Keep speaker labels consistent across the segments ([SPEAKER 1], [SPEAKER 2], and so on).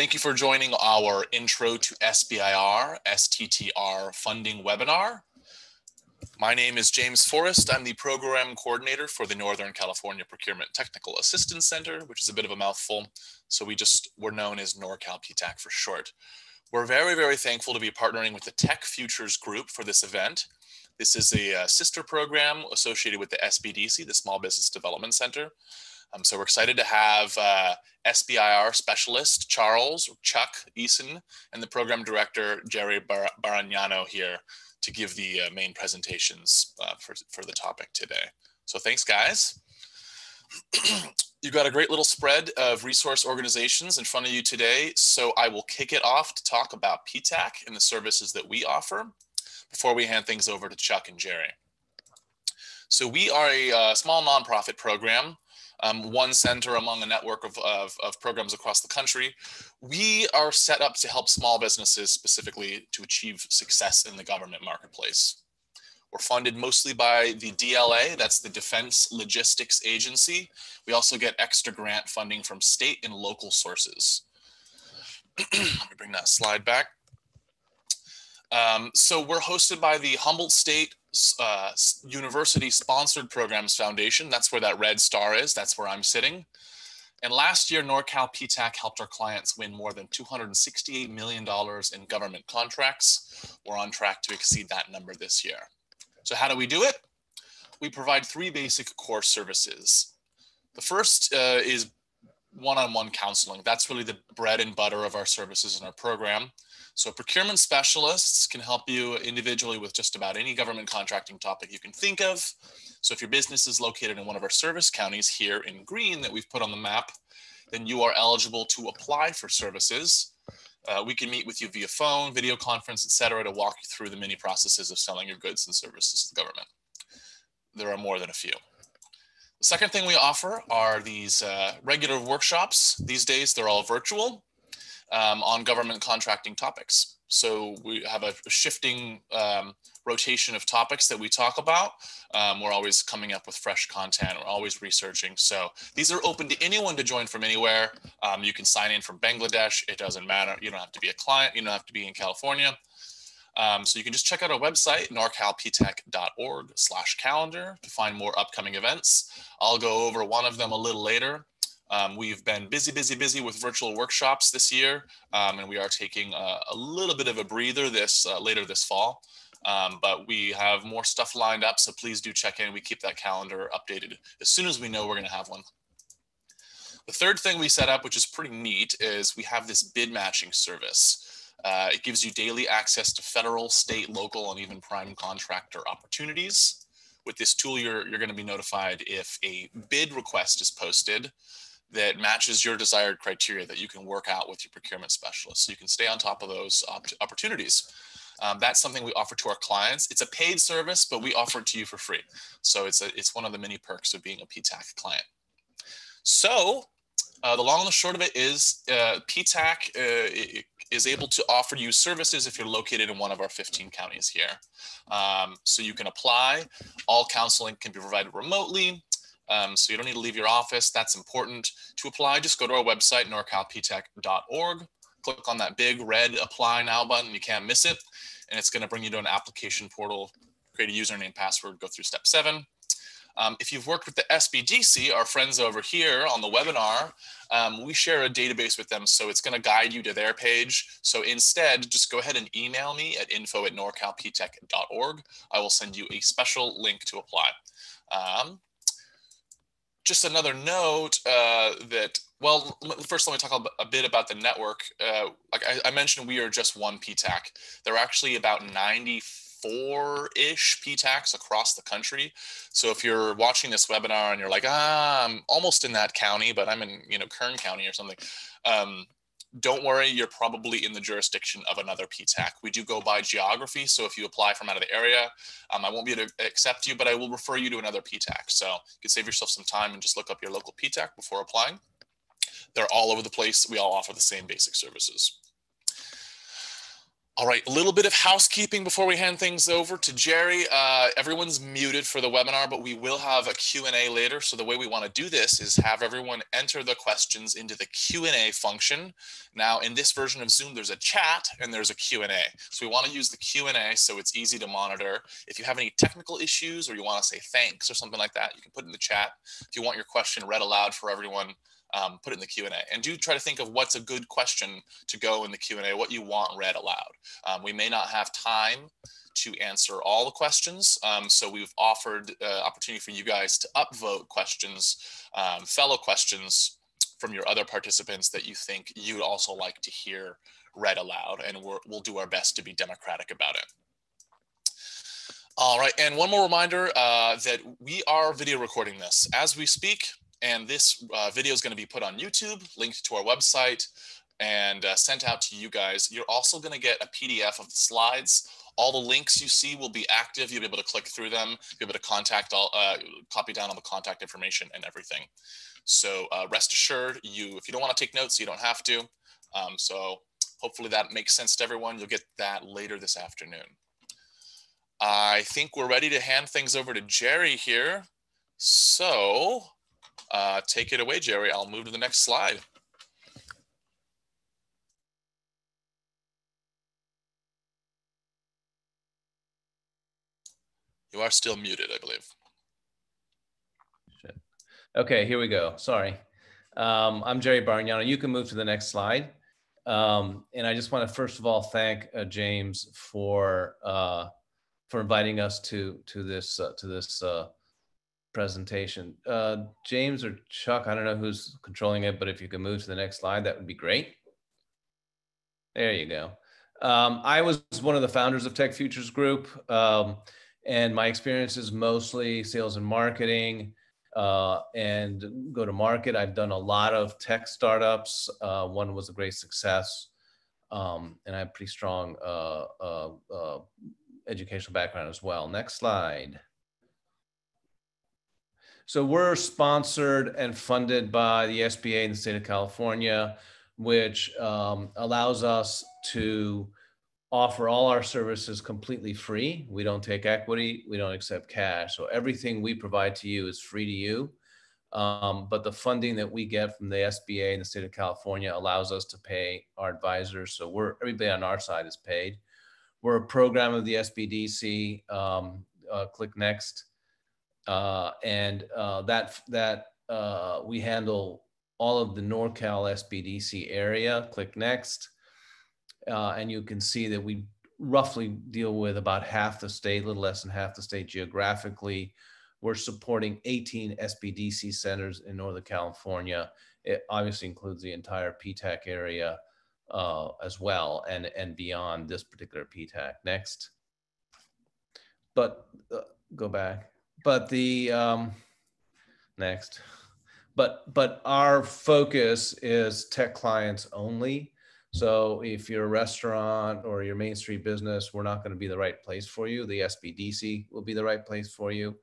[SPEAKER 1] Thank you for joining our Intro to SBIR, STTR funding webinar. My name is James Forrest. I'm the program coordinator for the Northern California Procurement Technical Assistance Center, which is a bit of a mouthful. So we're known as Norcal PTAC for short. We're very, very thankful to be partnering with the Tech Futures Group for this event. This is a sister program associated with the SBDC, the Small Business Development Center. So we're excited to have SBIR specialist Chuck Eason and the program director Jerry Baragnano here to give the main presentations for the topic today. So thanks, guys. You've got a great little spread of resource organizations in front of you today. So I will kick it off to talk about PTAC and the services that we offer before we hand things over to Chuck and Jerry. So we are a small nonprofit program. One center among a network of programs across the country. We are set up to help small businesses specifically to achieve success in the government marketplace. We're funded mostly by the DLA, that's the Defense Logistics Agency. We also get extra grant funding from state and local sources. Let me bring that slide back. So we're hosted by the Humboldt State University Sponsored Programs Foundation. That's where that red star is. That's where I'm sitting. And last year, Norcal PTAC helped our clients win more than $268 million in government contracts. We're on track to exceed that number this year. So how do we do it? We provide three basic core services. The first is one-on-one counseling. That's really the bread and butter of our services in our program. So procurement specialists can help you individually with just about any government contracting topic you can think of. So if your business is located in one of our service counties here in green that we've put on the map, then you are eligible to apply for services. We can meet with you via phone, video conference, etc., to walk you through the many processes of selling your goods and services to the government. There are more than a few. The second thing we offer are these regular workshops. These days, they're all virtual. On government contracting topics. So we have a shifting rotation of topics that we talk about. We're always coming up with fresh content. We're always researching. So these are open to anyone to join from anywhere. You can sign in from Bangladesh. It doesn't matter. You don't have to be a client. You don't have to be in California. So you can just check out our website, norcalptech.org/calendar to find more upcoming events. I'll go over one of them a little later. We've been busy with virtual workshops this year, and we are taking a little bit of a breather later this fall. But we have more stuff lined up, so please do check in. We keep that calendar updated as soon as we know we're going to have one. The third thing we set up, which is pretty neat, is we have this bid matching service. It gives you daily access to federal, state, local, and even prime contractor opportunities. With this tool, you're going to be notified if a bid request is posted that matches your desired criteria that you can work out with your procurement specialist. So you can stay on top of those opportunities. That's something we offer to our clients. It's a paid service, but we offer it to you for free. So it's one of the many perks of being a PTAC client. So the long and the short of it is PTAC is able to offer you services if you're located in one of our 15 counties here. So you can apply. All counseling can be provided remotely. So you don't need to leave your office. That's important. To apply, just go to our website, norcalptech.org. Click on that big red Apply Now button. You can't miss it. And it's going to bring you to an application portal, create a username, password, go through step 7. If you've worked with the SBDC, our friends over here on the webinar, we share a database with them. So it's going to guide you to their page. So instead, just go ahead and email me at info@norcalptech.org. I will send you a special link to apply. Just another note well, first let me talk a bit about the network. Like I mentioned, we are just one PTAC. There are actually about 94-ish PTACs across the country. So if you're watching this webinar and you're like, I'm almost in that county, but I'm in Kern County or something. Don't worry, you're probably in the jurisdiction of another PTAC. We do go by geography, so if you apply from out of the area, I won't be able to accept you, but I will refer you to another PTAC. So you can save yourself some time and just look up your local PTAC before applying. They're all over the place. We all offer the same basic services. All right, a little bit of housekeeping before we hand things over to Jerry. Everyone's muted for the webinar, but we will have a Q&A later. So the way we want to do this is have everyone enter the questions into the Q&A function. Now, in this version of Zoom, there's a chat and there's a Q&A. So we want to use the Q&A so it's easy to monitor. If you have any technical issues or you want to say thanks or something like that, you can put it in the chat. If you want your question read aloud for everyone, put it in the Q&A. And do try to think of what's a good question to go in the Q&A, what you want read aloud. We may not have time to answer all the questions, so we've offered opportunity for you guys to upvote questions, fellow questions from your other participants that you think you'd also like to hear read aloud, and we'll do our best to be democratic about it. All right, and one more reminder that we are video recording this as we speak, and this video is going to be put on YouTube, linked to our website, and sent out to you guys. You're also going to get a PDF of the slides. All the links you see will be active. You'll be able to click through them. You'll be able to contact copy down all the contact information and everything. So rest assured, if you don't want to take notes, you don't have to. So hopefully that makes sense to everyone. You'll get that later this afternoon. I think we're ready to hand things over to Jerry here. So take it away, Jerry. I'll move to the next slide. You are still muted, I believe.
[SPEAKER 2] Okay, here we go. Sorry. I'm Jerry Bargnano. You can move to the next slide. And I just want to first of all thank James for inviting us to this presentation. James or Chuck, I don't know who's controlling it, but if you can move to the next slide, that would be great. There you go. I was one of the founders of Tech Futures Group. And my experience is mostly sales and marketing and go to market. I've done a lot of tech startups. One was a great success. And I have pretty strong educational background as well. Next slide. So we're sponsored and funded by the SBA in the state of California, which allows us to offer all our services completely free. We don't take equity. We don't accept cash. So everything we provide to you is free to you. But the funding that we get from the SBA in the state of California allows us to pay our advisors. So everybody on our side is paid. We're a program of the SBDC. Click next. We handle all of the Norcal SBDC area. Click next. And you can see that we roughly deal with about half the state, a little less than half the state geographically. We're supporting 18 SBDC centers in Northern California. It obviously includes the entire PTAC area as well, and beyond this particular PTAC. Next. But go back. But next. But our focus is tech clients only. So if you're a restaurant or your Main Street business, we're not going to be the right place for you. The SBDC will be the right place for you.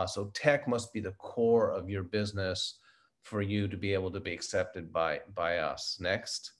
[SPEAKER 2] So tech must be the core of your business for you to be able to be accepted by us. Next.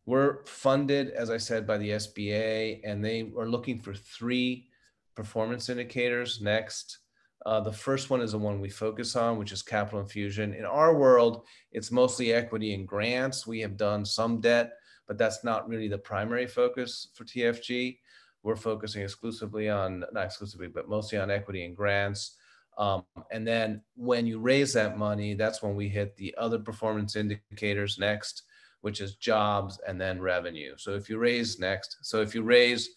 [SPEAKER 2] We're funded, as I said, by the SBA, and they are looking for 3 performance indicators. Next. The first one is the one we focus on, which is capital infusion. In our world, it's mostly equity and grants. We have done some debt, but that's not really the primary focus for TFG. We're focusing exclusively on, not exclusively, but mostly on equity and grants. And then when you raise that money, that's when we hit the other performance indicators next, which is jobs and then revenue. So if you raise next, so if you raised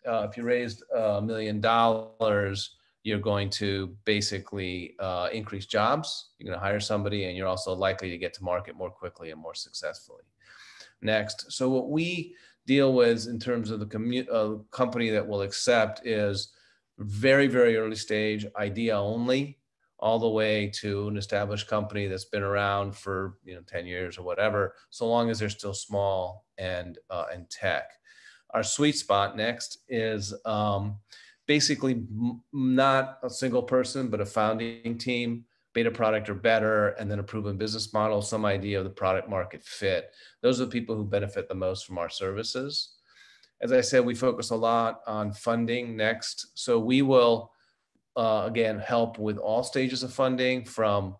[SPEAKER 2] $1 million, you're going to basically increase jobs. You're going to hire somebody, and you're also likely to get to market more quickly and more successfully. Next. So what we deal with in terms of the company that will accept is very, very early stage, idea only, all the way to an established company that's been around for 10 years or whatever, so long as they're still small and tech. Our sweet spot next is basically not a single person, but a founding team, beta product or better, and then a proven business model, some idea of the product market fit. Those are the people who benefit the most from our services. As I said, we focus a lot on funding next. So we will, again, help with all stages of funding from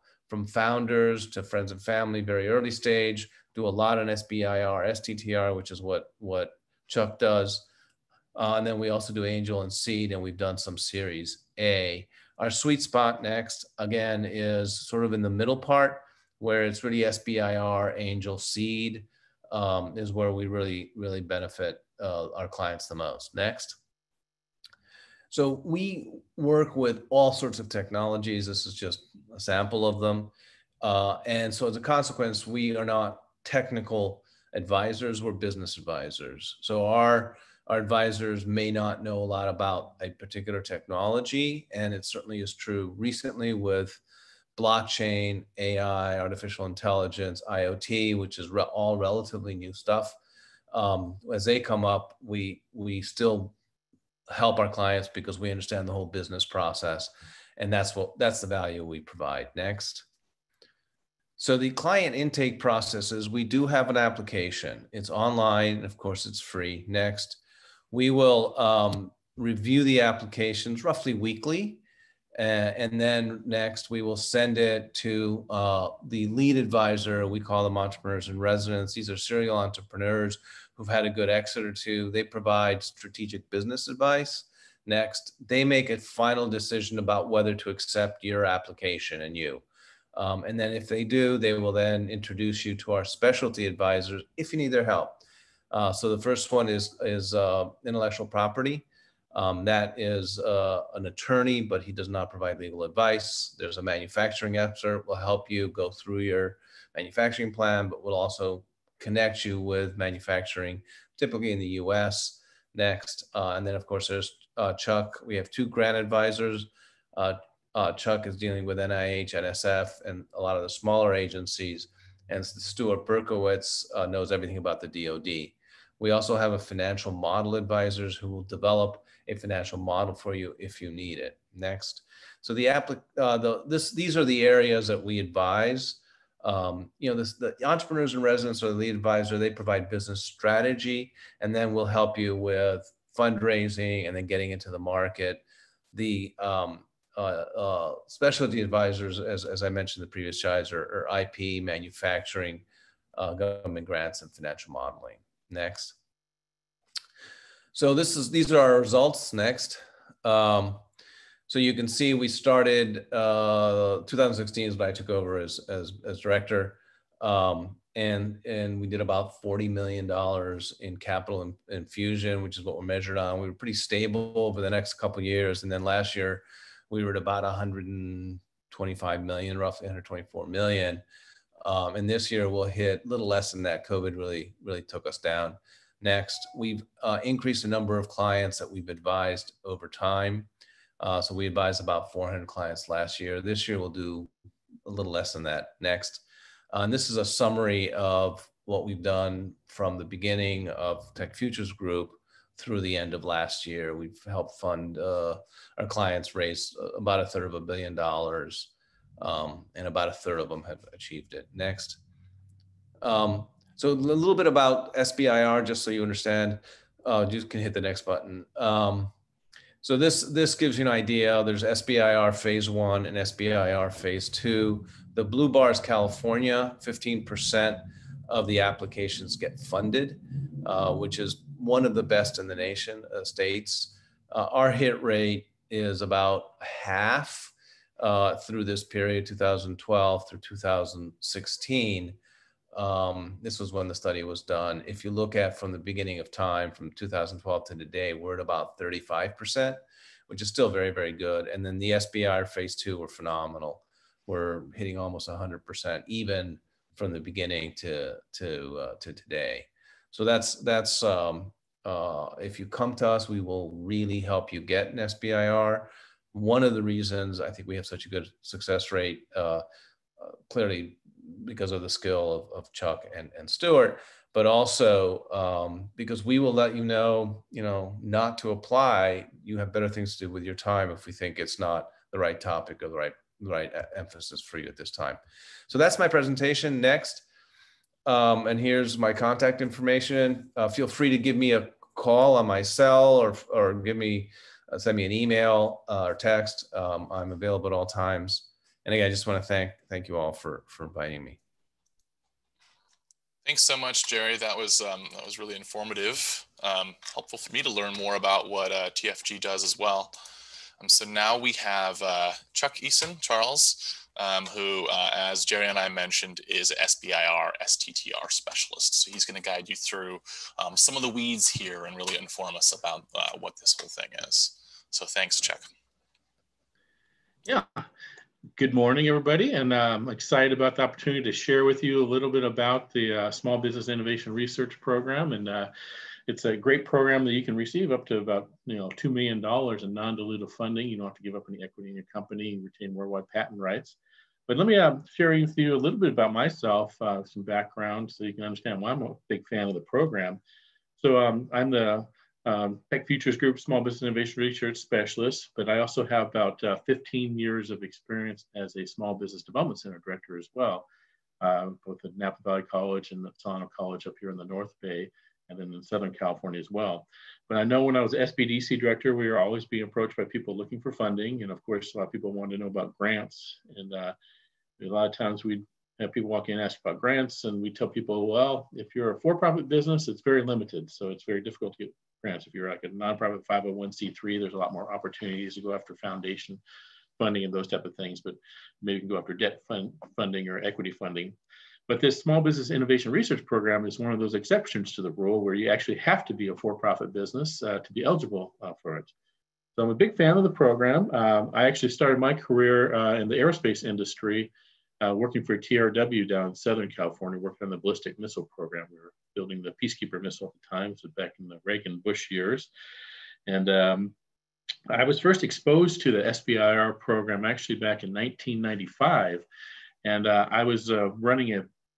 [SPEAKER 2] founders to friends and family, very early stage, do a lot on SBIR, STTR, which is what Chuck does. And then we also do angel and seed, and we've done some series A. Our sweet spot next, again, is sort of in the middle part where it's really SBIR, angel, seed, is where we really benefit our clients the most. Next. So we work with all sorts of technologies. This is just a sample of them. And so as a consequence, we are not technical advisors, we're business advisors. So our advisors may not know a lot about a particular technology, and it certainly is true recently with blockchain, AI, artificial intelligence, IoT, which is all relatively new stuff. As they come up, we still help our clients because we understand the whole business process, and that's the value we provide. Next. So the client intake processes, we do have an application. It's online, of course, it's free. Next. We will review the applications roughly weekly, and then next we will send it to the lead advisor. We call them entrepreneurs in residence. These are serial entrepreneurs who've had a good exit or two. They provide strategic business advice. Next, they make a final decision about whether to accept your application and you. And then if they do, they will then introduce you to our specialty advisors if you need their help. So the first one is intellectual property. That is an attorney, but he does not provide legal advice. There's a manufacturing expert will help you go through your manufacturing plan, but will also connect you with manufacturing, typically in the US. Next. And then of course there's Chuck. We have two grant advisors. Chuck is dealing with NIH, NSF, and a lot of the smaller agencies. And Stuart Berkowitz knows everything about the DoD. We also have a financial model advisors who will develop a financial model for you if you need it. Next. So these are the areas that we advise. The entrepreneurs in residence or the lead advisor, they provide business strategy, and then we'll help you with fundraising and then getting into the market. The specialty advisors, as I mentioned in the previous slides, are IP, manufacturing, government grants, and financial modeling. Next. So these are our results. Next. So you can see we started 2016 is when I took over as director, and we did about $40 million in capital infusion, which is what we're measured on. We were pretty stable over the next couple of years, and then last year we were at about 125 million, roughly 124 million. And this year we'll hit a little less than that. COVID really took us down. Next, we've increased the number of clients that we've advised over time. So we advised about 400 clients last year. This year we'll do a little less than that. Next. And this is a summary of what we've done from the beginning of Tech Futures Group through the end of last year. We've helped fund our clients raise about $1/3 billion, and about 1/3 of them have achieved it. Next. So a little bit about SBIR, just so you understand. You can hit the next button. So this gives you an idea. There's SBIR phase 1 and SBIR phase 2. The blue bar is California. 15% of the applications get funded, which is one of the best in the nation, states. Our hit rate is about half through this period, 2012 through 2016. This was when the study was done. If you look at from the beginning of time, from 2012 to today, we're at about 35%, which is still very, very good. And then the SBIR phase 2 were phenomenal. We're hitting almost 100%, even from the beginning to today. So that's if you come to us, we will really help you get an SBIR. One of the reasons I think we have such a good success rate, clearly because of the skill of Chuck and Stuart, but also because we will let you know, not to apply. You have better things to do with your time if we think it's not the right topic or the right emphasis for you at this time. So that's my presentation. Next. And here's my contact information. Feel free to give me a call on my cell or give me, send me an email or text. I'm available at all times. And again, I just want to thank you all for inviting me.
[SPEAKER 1] Thanks so much, Jerry. That was really informative, helpful for me to learn more about what TFG does as well. So now we have Charles, who, as Jerry and I mentioned, is SBIR STTR specialist. So he's going to guide you through some of the weeds here and really inform us about what this whole thing is. So thanks, Chuck.
[SPEAKER 3] Yeah. Good morning, everybody, and I'm excited about the opportunity to share with you a little bit about the Small Business Innovation Research Program. And it's a great program that you can receive up to about $2 million in non-dilutive funding. You don't have to give up any equity in your company and retain worldwide patent rights. But let me share with you a little bit about myself, some background, so you can understand why I'm a big fan of the program. So I'm the Tech Futures Group Small Business Innovation Research Specialist, but I also have about 15 years of experience as a Small Business Development Center Director as well, both at Napa Valley College and the Solano College up here in the North Bay, and then in Southern California as well. But I know when I was SBDC Director, we were always being approached by people looking for funding. And of course, a lot of people wanted to know about grants. And a lot of times we'd have people walk in and ask about grants, and we tell people, well, if you're a for-profit business, it's very limited. So it's very difficult to get grants. If you're like a nonprofit 501c3, there's a lot more opportunities to go after foundation funding and those type of things, but maybe you can go after debt funding or equity funding. But this Small Business Innovation Research Program is one of those exceptions to the rule where you actually have to be a for-profit business to be eligible for it. So I'm a big fan of the program. I actually started my career in the aerospace industry, working for TRW down in Southern California, working on the ballistic missile program. We were building the Peacekeeper missile at the time, so back in the Reagan-Bush years. And I was first exposed to the SBIR program actually back in 1995. And I was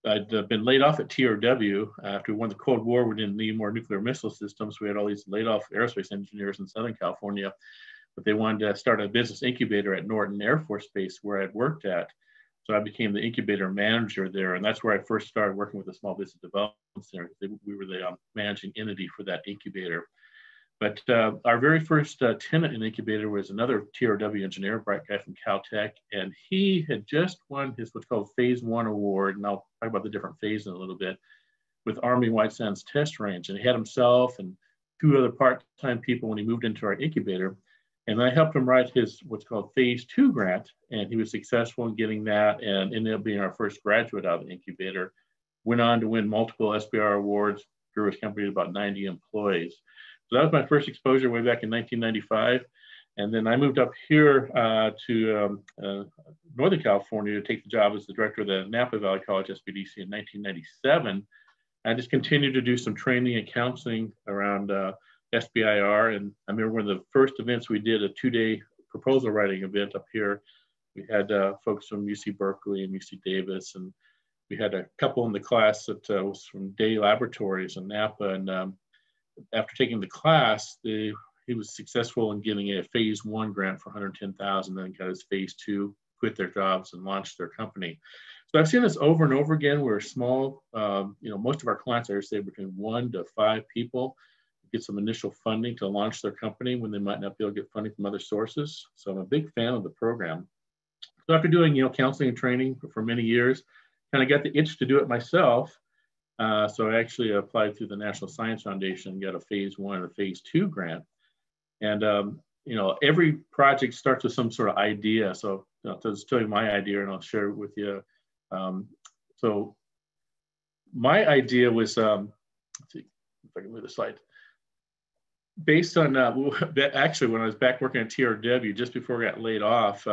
[SPEAKER 3] I'd been laid off at TRW after we won the Cold War. We didn't need more nuclear missile systems. We had all these laid off aerospace engineers in Southern California, but they wanted to start a business incubator at Norton Air Force Base where I'd worked at. So I became the incubator manager there, and that's where I first started working with the Small Business Development Center. We were the managing entity for that incubator. But our very first tenant in the incubator was another TRW engineer, a bright guy from Caltech, and he had just won his what's called Phase 1 award, and I'll talk about the different phases in a little bit, with Army White Sands Test Range. And he had himself and 2 other part-time people when he moved into our incubator. And I helped him write his what's called Phase 2 grant, and he was successful in getting that and ended up being our first graduate out of the incubator. Went on to win multiple SBIR awards, grew his company to about 90 employees. So that was my first exposure way back in 1995. And then I moved up here to Northern California to take the job as the director of the Napa Valley College SBDC in 1997. I just continued to do some training and counseling around SBIR. And I remember one of the first events we did, a 2-day proposal writing event up here. We had folks from UC Berkeley and UC Davis, and we had a couple in the class that was from Day Laboratories in Napa. And after taking the class, he was successful in getting a Phase 1 grant for $110,000, then got his Phase 2, quit their jobs and launched their company. So I've seen this over and over again where small, most of our clients, I would say between 1 to 5 people, get some initial funding to launch their company when they might not be able to get funding from other sources. So I'm a big fan of the program. So after doing, counseling and training for many years, kind of got the itch to do it myself. So I actually applied through the National Science Foundation and got a Phase 1 and a Phase 2 grant. And, every project starts with some sort of idea. So I'll just tell you my idea and I'll share it with you. So my idea was, let's see if I can move the slide. Based on, actually, when I was back working at TRW, just before I got laid off,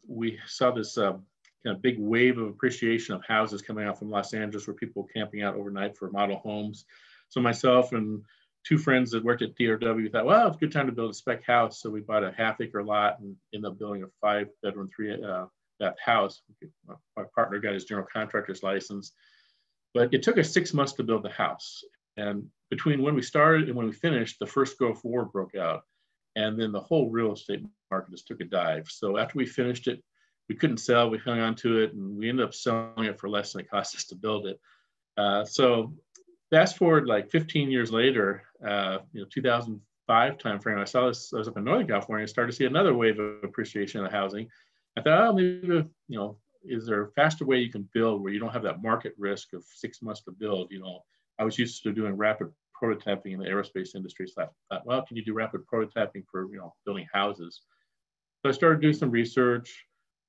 [SPEAKER 3] we saw this kind of big wave of appreciation of houses coming out from Los Angeles where people were camping out overnight for model homes. So myself and 2 friends that worked at TRW thought, well, it's a good time to build a spec house. So we bought a half-acre lot and ended up building a 5-bedroom, 3-bath house. My partner got his general contractor's license. But it took us 6 months to build the house. And between when we started and when we finished, the first Gulf War broke out. And then the whole real estate market just took a dive. So after we finished it, we couldn't sell, we hung on to it, and we ended up selling it for less than it cost us to build it. So fast forward like 15 years later, know, 2005 timeframe, I saw this. I was up in Northern California, and started to see another wave of appreciation of housing. I thought, oh, maybe, you know, is there a faster way you can build where you don't have that market risk of 6 months to build? You know, I was used to doing rapid prototyping in the aerospace industry. So I thought, well, can you do rapid prototyping for, you know, building houses? So I started doing some research,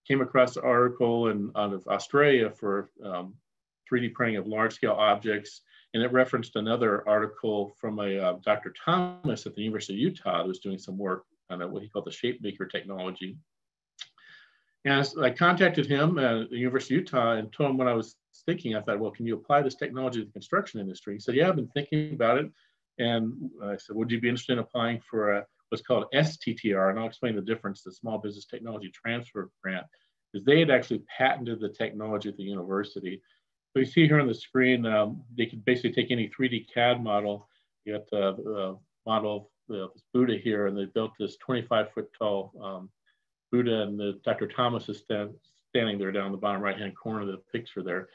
[SPEAKER 3] came across an article out of Australia for 3D printing of large scale objects. And it referenced another article from a Dr. Thomas at the University of Utah who was doing some work on what he called the shape maker technology. And I contacted him at the University of Utah and told him what I was thinking. I thought, well, can you apply this technology to the construction industry? He said, yeah, I've been thinking about it. And I said, would you be interested in applying for what's called STTR? And I'll explain the difference, the Small Business Technology Transfer Grant, because they had actually patented the technology at the university. So you see here on the screen, they could basically take any 3D CAD model. You got the model of this Buddha here, and they built this 25-foot tall Buddha, and Dr. Thomas is standing there down in the bottom right-hand corner of the picture there.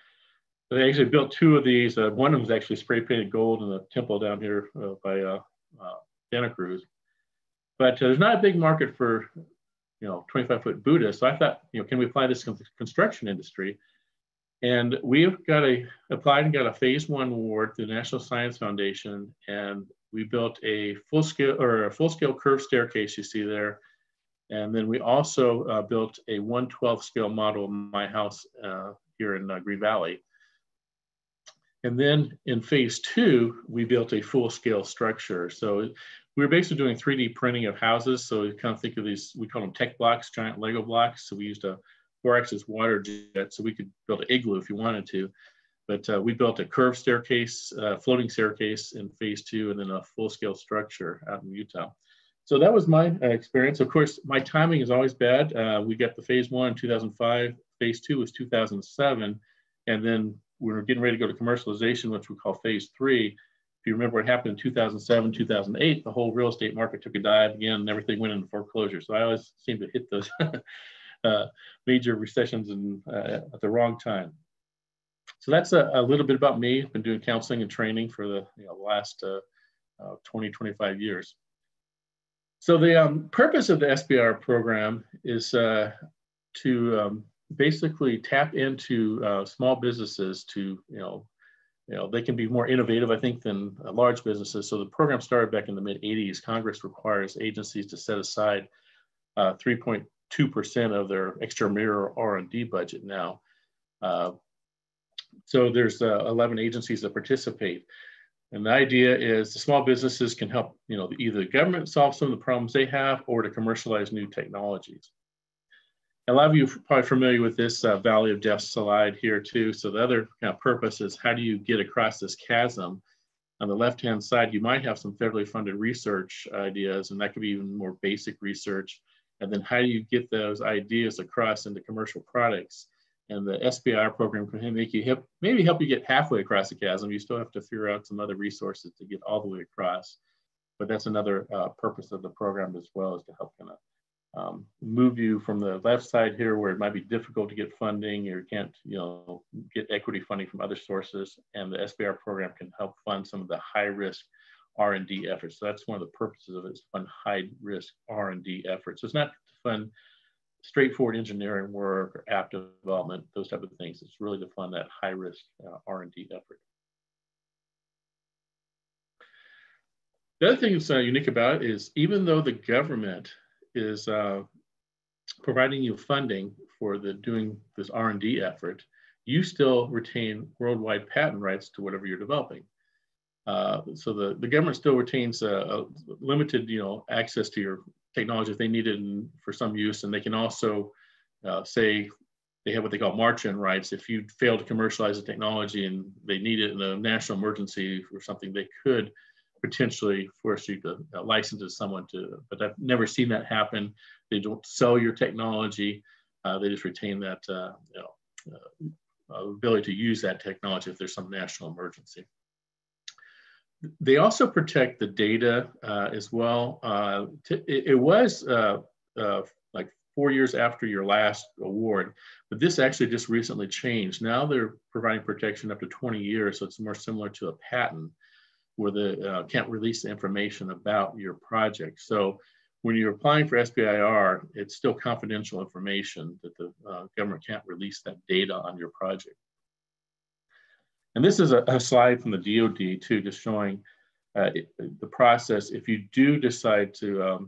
[SPEAKER 3] So they actually built 2 of these. One of them is actually spray painted gold in the temple down here by Santa Cruz. But there's not a big market for, you know, 25-foot Buddha. So I thought, you know, can we apply this to the construction industry? And we've applied and got a phase 1 award through the National Science Foundation, and we built a full scale curved staircase you see there. And then we also built a 1/12 scale model of my house here in Green Valley. And then in phase 2, we built a full scale structure. So we were basically doing 3D printing of houses. So you kind of think of these, we call them tech blocks, giant Lego blocks. So we used a 4-axis water jet, so we could build an igloo if you wanted to. But we built a curved staircase, floating staircase in phase 2, and then a full scale structure out in Utah. So that was my experience. Of course, my timing is always bad. We got the phase 1 in 2005, phase 2 was 2007, and then we were getting ready to go to commercialization, which we call phase 3. If you remember what happened in 2007, 2008, the whole real estate market took a dive again, and everything went into foreclosure. So I always seem to hit those major recessions at the wrong time. So that's a little bit about me. I've been doing counseling and training for the last 20, 25 years. So the purpose of the SBIR program is to basically tap into small businesses to, they can be more innovative, I think, than large businesses. So the program started back in the mid-'80s. Congress requires agencies to set aside 3.2% of their extramural R&D budget now. So there's 11 agencies that participate. And the idea is the small businesses can help, either the government solve some of the problems they have or to commercialize new technologies. A lot of you are probably familiar with this Valley of Death slide here too. So the other kind of purpose is how do you get across this chasm? On the left-hand side, you might have some federally funded research ideas, and that could be even more basic research. And then how do you get those ideas across into commercial products? And the SBIR program can make you maybe help you get halfway across the chasm. You still have to figure out some other resources to get all the way across. But that's another purpose of the program as well, is to help kind of move you from the left side here where it might be difficult to get funding or you can't get equity funding from other sources. And the SBIR program can help fund some of the high-risk R&D efforts. So that's one of the purposes of it, is to fund high-risk R&D efforts. So it's not to fund straightforward engineering work or app development, those type of things. It's really to fund that high-risk R&D effort. The other thing that's unique about it is even though the government is providing you funding for doing this R&D effort, you still retain worldwide patent rights to whatever you're developing. So the government still retains a limited, access to your technology if they need it for some use, and they can also say they have what they call march-in rights. If you fail to commercialize the technology and they need it in a national emergency or something, they could potentially force you to license it to someone but I've never seen that happen. They don't sell your technology. They just retain that ability to use that technology if there's some national emergency. They also protect the data as well. It was like 4 years after your last award, but this actually just recently changed. Now they're providing protection up to 20 years, so it's more similar to a patent. where they can't release the information about your project. So when you're applying for SBIR, it's still confidential information that the government can't release that data on your project. And this is a slide from the DoD too, just showing the process. If you do decide to,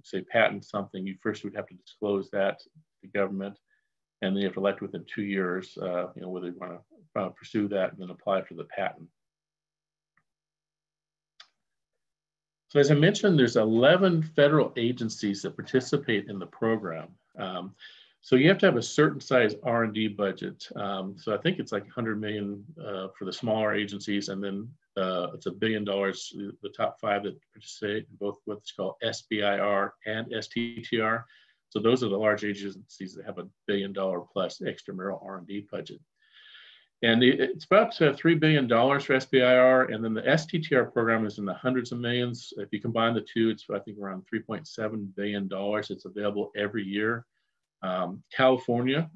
[SPEAKER 3] say patent something, you first would have to disclose that to the government, and then you have to elect within 2 years, whether you want to pursue that and then apply for the patent. So as I mentioned, there's 11 federal agencies that participate in the program. So you have to have a certain size R&D budget. So I think it's like 100 million for the smaller agencies, and then it's $1 billion, the top 5 that participate in both what's called SBIR and STTR. So those are the large agencies that have $1 billion plus extramural R&D budget. And it's about $3 billion for SBIR, and then the STTR program is in the hundreds of millions. If you combine the two, it's I think around $3.7 billion. It's available every year. California,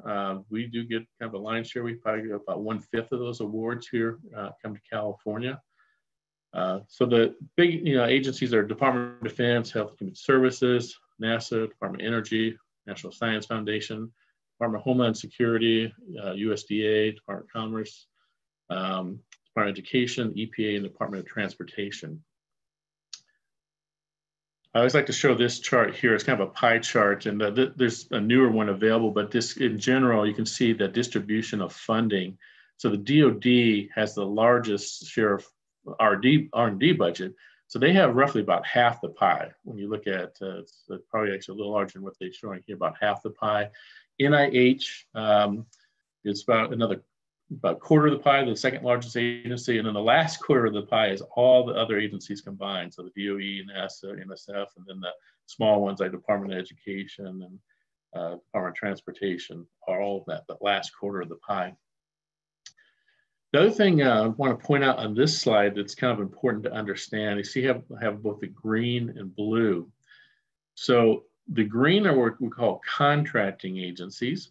[SPEAKER 3] we do get kind of a lion's share. We probably get about 1/5 of those awards here come to California. So the big agencies are Department of Defense, Health and Human Services, NASA, Department of Energy, National Science Foundation, Department of Homeland Security, USDA, Department of Commerce, Department of Education, EPA, and Department of Transportation. I always like to show this chart here. It's kind of a pie chart, and there's a newer one available, but this in general, you can see the distribution of funding. So the DoD has the largest share of R&D budget. So they have roughly about half the pie. When you look at, it's probably actually a little larger than what they're showing here, about half the pie. NIH is about a quarter of the pie, the second largest agency, and then the last quarter of the pie is all the other agencies combined. So the DOE, NASA, NSF, and then the small ones like Department of Education and Department of Transportation are all that last quarter of the pie. The other thing I want to point out on this slide that's kind of important to understand is you have both the green and blue. So the green are what we call contracting agencies,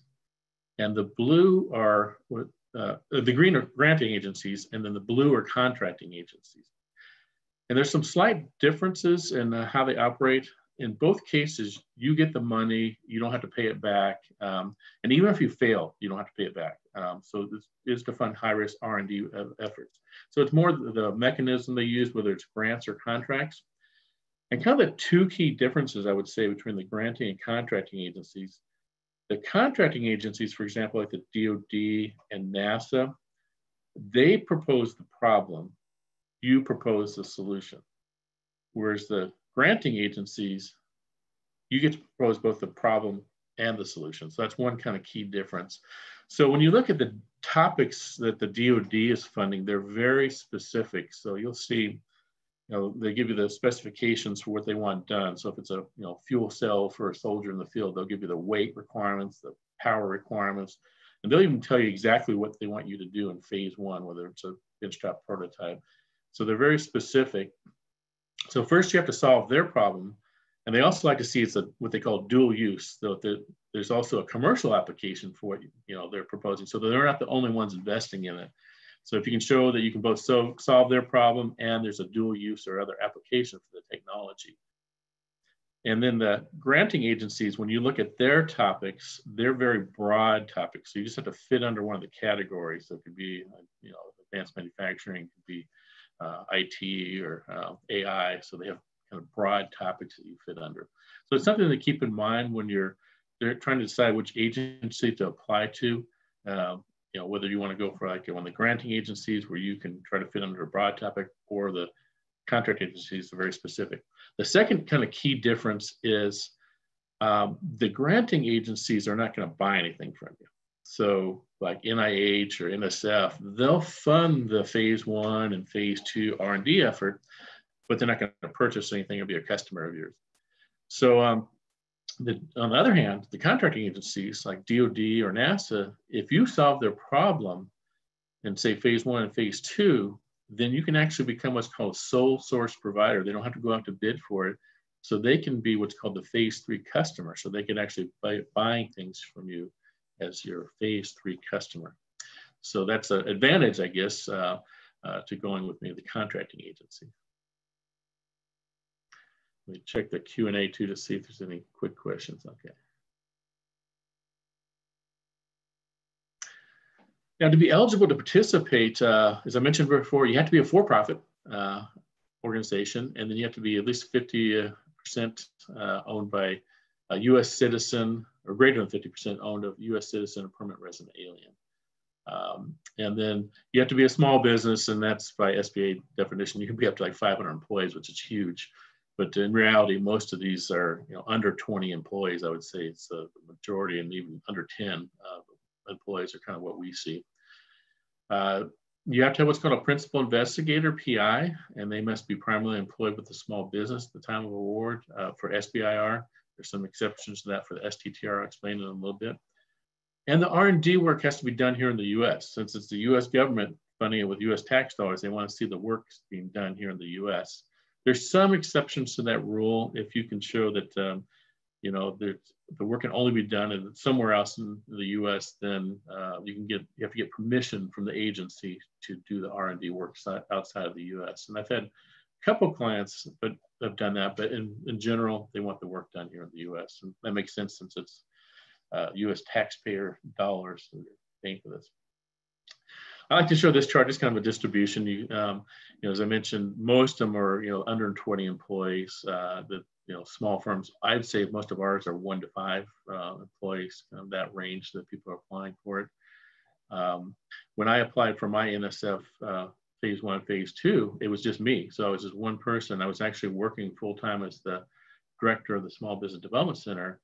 [SPEAKER 3] and the blue are what the green are granting agencies, and then the blue are contracting agencies. And there's some slight differences in how they operate. In both cases, you get the money, you don't have to pay it back. And even if you fail, you don't have to pay it back. So this is to fund high-risk R&D efforts. So it's more the mechanism they use, whether it's grants or contracts. And kind of the two key differences, I would say, between the granting and contracting agencies. The contracting agencies, for example, like the DoD and NASA, they propose the problem, you propose the solution. Whereas the granting agencies, you get to propose both the problem and the solution. So that's one kind of key difference. So when you look at the topics that the DoD is funding, they're very specific. So you'll see, they give you the specifications for what they want done. So if it's a fuel cell for a soldier in the field, they'll give you the weight requirements, the power requirements, and they'll even tell you exactly what they want you to do in phase 1, whether it's a benchtop prototype. So they're very specific. So first you have to solve their problem, and they also like to see it's what they call dual use. So there's also a commercial application for what they're proposing, so they're not the only ones investing in it. So if you can show that you can both solve their problem and there's a dual use or other application for the technology. And then the granting agencies, when you look at their topics, they're very broad topics. So you just have to fit under one of the categories. So it could be, advanced manufacturing, it could be IT or AI. So they have kind of broad topics that you fit under. So it's something to keep in mind when they're trying to decide which agency to apply to. Whether you want to go for like one of the granting agencies where you can try to fit under a broad topic, or the contract agencies are very specific. The second kind of key difference is the granting agencies are not going to buy anything from you. So like NIH or NSF, they'll fund the phase 1 and phase 2 R&D effort, but they're not going to purchase anything or be a customer of yours. So on the other hand, the contracting agencies like DoD or NASA, if you solve their problem in say phase 1 and phase 2, then you can actually become what's called sole source provider. They don't have to go out to bid for it. So they can be what's called the phase 3 customer. So they can actually buying things from you as your phase 3 customer. So that's an advantage, I guess. to going with maybe the contracting agency. Let me check the Q&A too to see if there's any quick questions. Okay. Now, to be eligible to participate, as I mentioned before, you have to be a for-profit organization, and then you have to be at least 50% owned by a U.S. citizen, or greater than 50% owned of U.S. citizen or permanent resident alien. And then you have to be a small business, and that's by SBA definition. You can be up to like 500 employees, which is huge. But in reality, most of these are under 20 employees. I would say it's the majority, and even under 10 employees are kind of what we see. You have to have what's called a principal investigator, PI, and they must be primarily employed with a small business at the time of award for SBIR. There's some exceptions to that for the STTR. I'll explain in a little bit. And the R&D work has to be done here in the U.S. Since it's the U.S. government funding it with U.S. tax dollars, they want to see the work being done here in the U.S. There's some exceptions to that rule. If you can show that the work can only be done somewhere else in the U.S., then you have to get permission from the agency to do the R&D work outside of the U.S. And I've had a couple of clients that have done that, but in general, they want the work done here in the U.S. And that makes sense since it's U.S. taxpayer dollars that are paying for this. I like to show this chart, just kind of a distribution. As I mentioned, most of them are under 20 employees. Small firms, I'd say most of ours are 1 to 5 employees, kind of that range that people are applying for it. When I applied for my NSF phase 1, phase 2, it was just me. So I was just one person. I was actually working full-time as the director of the Small Business Development Center.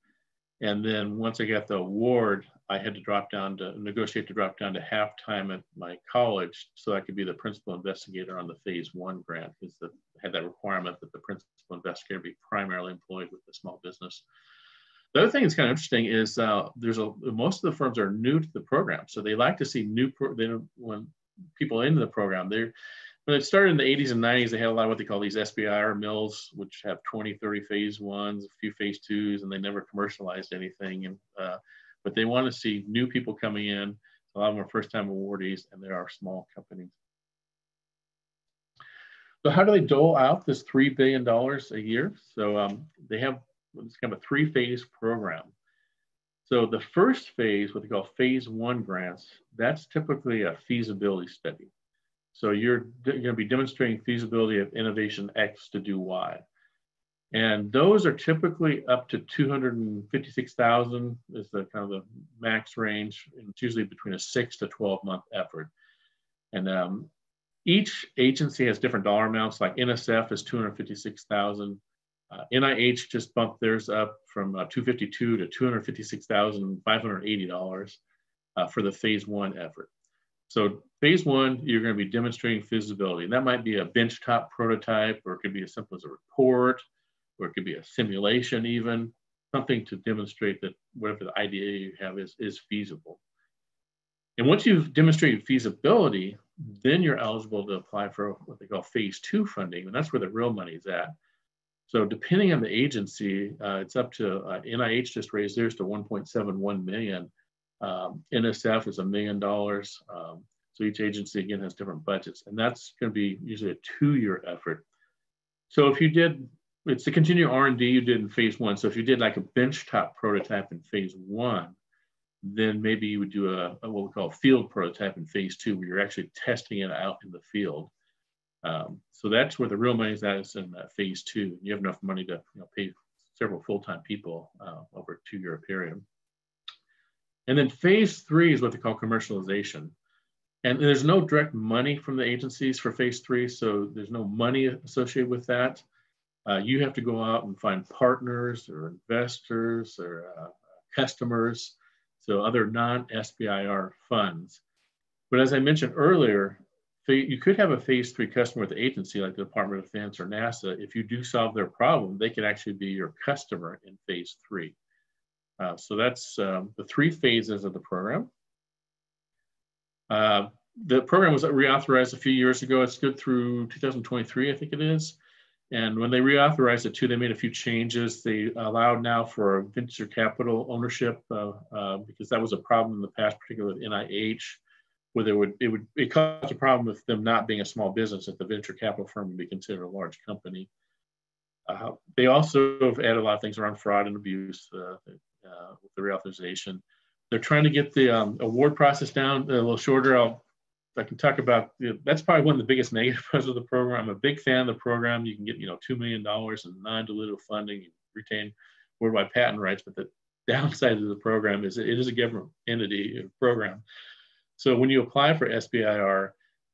[SPEAKER 3] And then once I got the award, I had to negotiate to drop down to half-time at my college so I could be the principal investigator on the phase 1 grant, because it had that requirement that the principal investigator be primarily employed with the small business. The other thing that's kind of interesting is most of the firms are new to the program. So they like to see when people into the program, when it started in the 80s and 90s, they had a lot of what they call these SBIR mills, which have 20, 30 phase 1s, a few phase 2s, and they never commercialized anything. But they want to see new people coming in. A lot of them are first-time awardees, and there are small companies. So how do they dole out this $3 billion a year? So they have it's kind of a 3-phase program. So the first phase, what they call phase 1 grants, that's typically a feasibility study. So you're going to be demonstrating feasibility of innovation X to do Y. And those are typically up to 256,000 is the kind of the max range. And it's usually between a 6 to 12-month effort. And each agency has different dollar amounts, like NSF is 256,000. NIH just bumped theirs up from 252 to $256,580 for the phase 1 effort. So phase 1, you're going to be demonstrating feasibility. And that might be a benchtop prototype, or it could be as simple as a report, or it could be a simulation even, something to demonstrate that whatever the idea you have is feasible. And once you've demonstrated feasibility, then you're eligible to apply for what they call phase 2 funding, and that's where the real money is at. So depending on the agency, it's up to, NIH just raised theirs to $1.71 million. NSF is $1 million. So each agency, again, has different budgets, and that's going to be usually a 2-year effort. So if you did, it's the continuing R&D you did in phase 1. So if you did like a benchtop prototype in phase 1, then maybe you would do what we call a field prototype in phase 2, where you're actually testing it out in the field. So that's where the real money is at, is in phase 2. You have enough money to pay several full-time people over a 2-year period. And then phase 3 is what they call commercialization. And there's no direct money from the agencies for phase 3, so there's no money associated with that. You have to go out and find partners or investors or customers, so other non-SBIR funds. But as I mentioned earlier, you could have a phase 3 customer with the agency, like the Department of Defense or NASA. If you do solve their problem, they can actually be your customer in phase 3. So that's the 3 phases of the program. The program was reauthorized a few years ago. It's good through 2023, I think it is. And when they reauthorized it too, they made a few changes. They allowed now for venture capital ownership because that was a problem in the past, particularly with NIH. whether it caused a problem with them not being a small business, that the venture capital firm would be considered a large company. They also have added a lot of things around fraud and abuse with the reauthorization. They're trying to get the award process down a little shorter. I can talk about, that's probably one of the biggest negative parts of the program. I'm a big fan of the program. You can get, $2 million in non-dilutive funding, you retain worldwide patent rights, but the downside of the program is it is a government entity program. So when you apply for SBIR,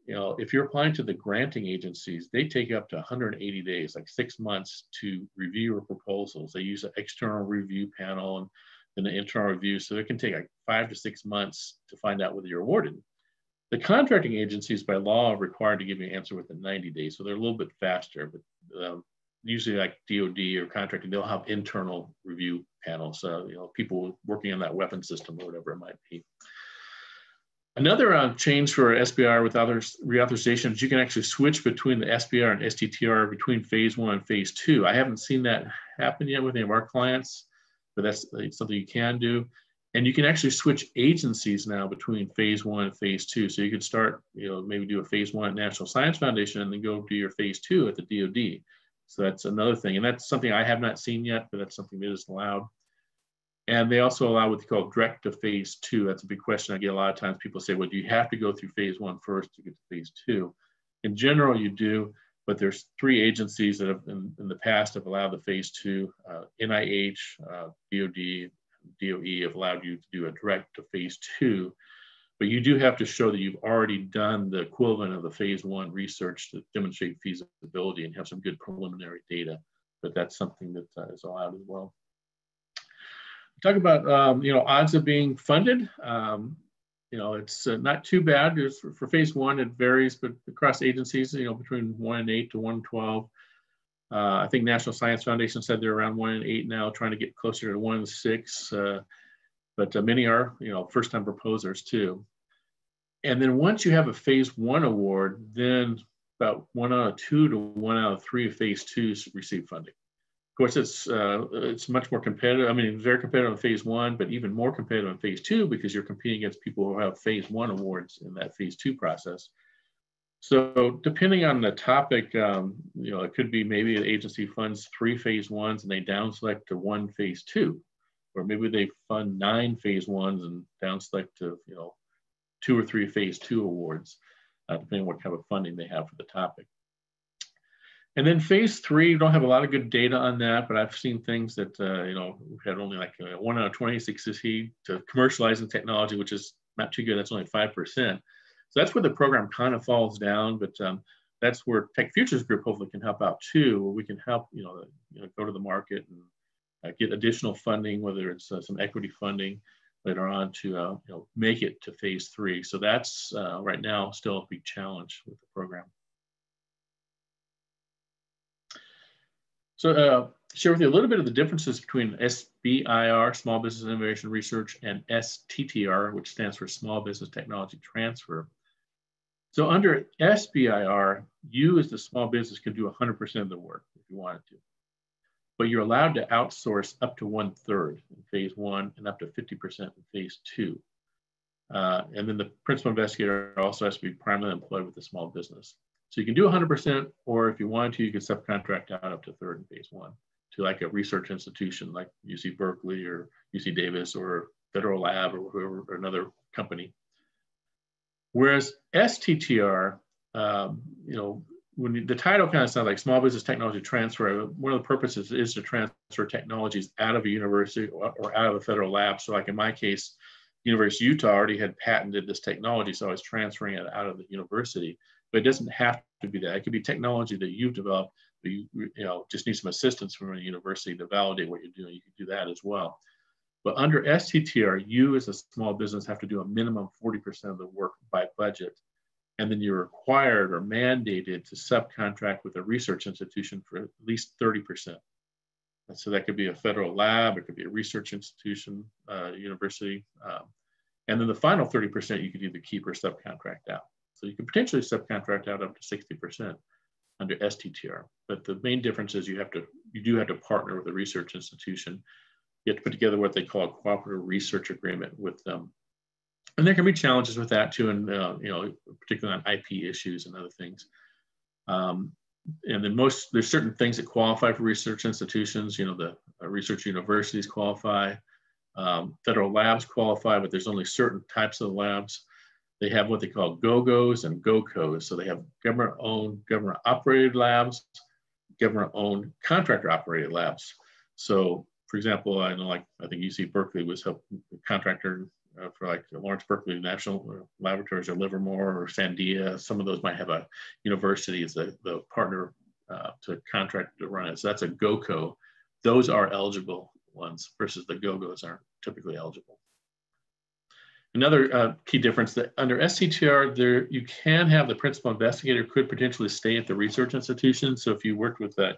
[SPEAKER 3] if you're applying to the granting agencies, they take up to 180 days, like 6 months, to review your proposals. They use an external review panel and then an internal review. So it can take like 5 to 6 months to find out whether you're awarded. The contracting agencies by law are required to give you an answer within 90 days. So they're a little bit faster, but usually like DOD or contracting, they'll have internal review panels. So, people working on that weapon system or whatever it might be. Another change for SBIR with reauthorization is you can actually switch between the SBIR and STTR between phase 1 and phase 2. I haven't seen that happen yet with any of our clients, but that's something you can do. And you can actually switch agencies now between phase 1 and phase 2. So you could start, maybe do a phase 1 at National Science Foundation and then go do your phase 2 at the DoD. So that's another thing. And that's something I have not seen yet, but that's something that is allowed. And they also allow what they call direct to phase 2. That's a big question I get a lot of times. People say, well, do you have to go through phase 1 first to get to phase 2? In general, you do, but there's 3 agencies that have in the past have allowed the phase 2. NIH, DoD, DOE have allowed you to do a direct to phase 2, but you do have to show that you've already done the equivalent of the phase 1 research to demonstrate feasibility and have some good preliminary data, but that's something that is allowed as well. Talk about, odds of being funded. It's not too bad. For phase 1, it varies, but across agencies, between 1 in 8 to 1 in 12. I think National Science Foundation said they're around 1 in 8 now, trying to get closer to 1 in 6. But many are, first-time proposers too. And then once you have a phase 1 award, then about 1 out of 2 to 1 out of 3 of phase 2s receive funding. Of course, it's much more competitive. I mean, very competitive in phase 1, but even more competitive in phase 2 because you're competing against people who have phase 1 awards in that phase 2 process. So depending on the topic, it could be maybe the agency funds 3 phase 1s and they down select to 1 phase 2, or maybe they fund 9 phase 1s and down select to 2 or 3 phase 2 awards, depending on what kind of funding they have for the topic. And then phase 3, we don't have a lot of good data on that, but I've seen things that, we've had only like 1 out of 20 succeed to commercializing technology, which is not too good. That's only 5%. So that's where the program kind of falls down, but that's where Tech Futures Group hopefully can help out too, where we can help, go to the market and get additional funding, whether it's some equity funding later on to, make it to phase 3. So that's right now still a big challenge with the program. So share with you a little bit of the differences between SBIR, Small Business Innovation Research, and STTR, which stands for Small Business Technology Transfer. So under SBIR, you as the small business can do 100% of the work if you wanted to, but you're allowed to outsource up to 1/3 in phase 1 and up to 50% in phase 2. And then the principal investigator also has to be primarily employed with the small business. So you can do 100%, or if you wanted to, you can subcontract out up to 1/3 in phase 1 to like a research institution like UC Berkeley or UC Davis or Federal Lab or whoever, or another company. Whereas STTR, when the title kind of sounds like Small Business Technology Transfer, one of the purposes is to transfer technologies out of a university or out of a federal lab. So like in my case, University of Utah already had patented this technology, so I was transferring it out of the university. But it doesn't have to be that. It could be technology that you've developed, but you just need some assistance from a university to validate what you're doing. You can do that as well. But under STTR, you as a small business have to do a minimum 40% of the work by budget. And then you're required or mandated to subcontract with a research institution for at least 30%. And so that could be a federal lab, it could be a research institution, university. And then the final 30% you could either keep or subcontract out. So you can potentially subcontract out up to 60% under STTR. But the main difference is you do have to partner with a research institution. You have to put together what they call a cooperative research agreement with them. And there can be challenges with that too, and particularly on IP issues and other things. And then there's certain things that qualify for research institutions. The research universities qualify, federal labs qualify, but there's only certain types of labs. They have what they call GO-GOs and GO-COs. So they have government-owned, government-operated labs, government-owned, contractor-operated labs. So, for example, I know, I think UC Berkeley was a contractor for like Lawrence Berkeley National Laboratories or Livermore or Sandia. Some of those might have a university as the partner to contract to run it. So that's a GO-CO. Those are eligible ones versus the GO-GOs aren't typically eligible. Another key difference that under STTR, you can have the principal investigator could potentially stay at the research institution. So if you worked with a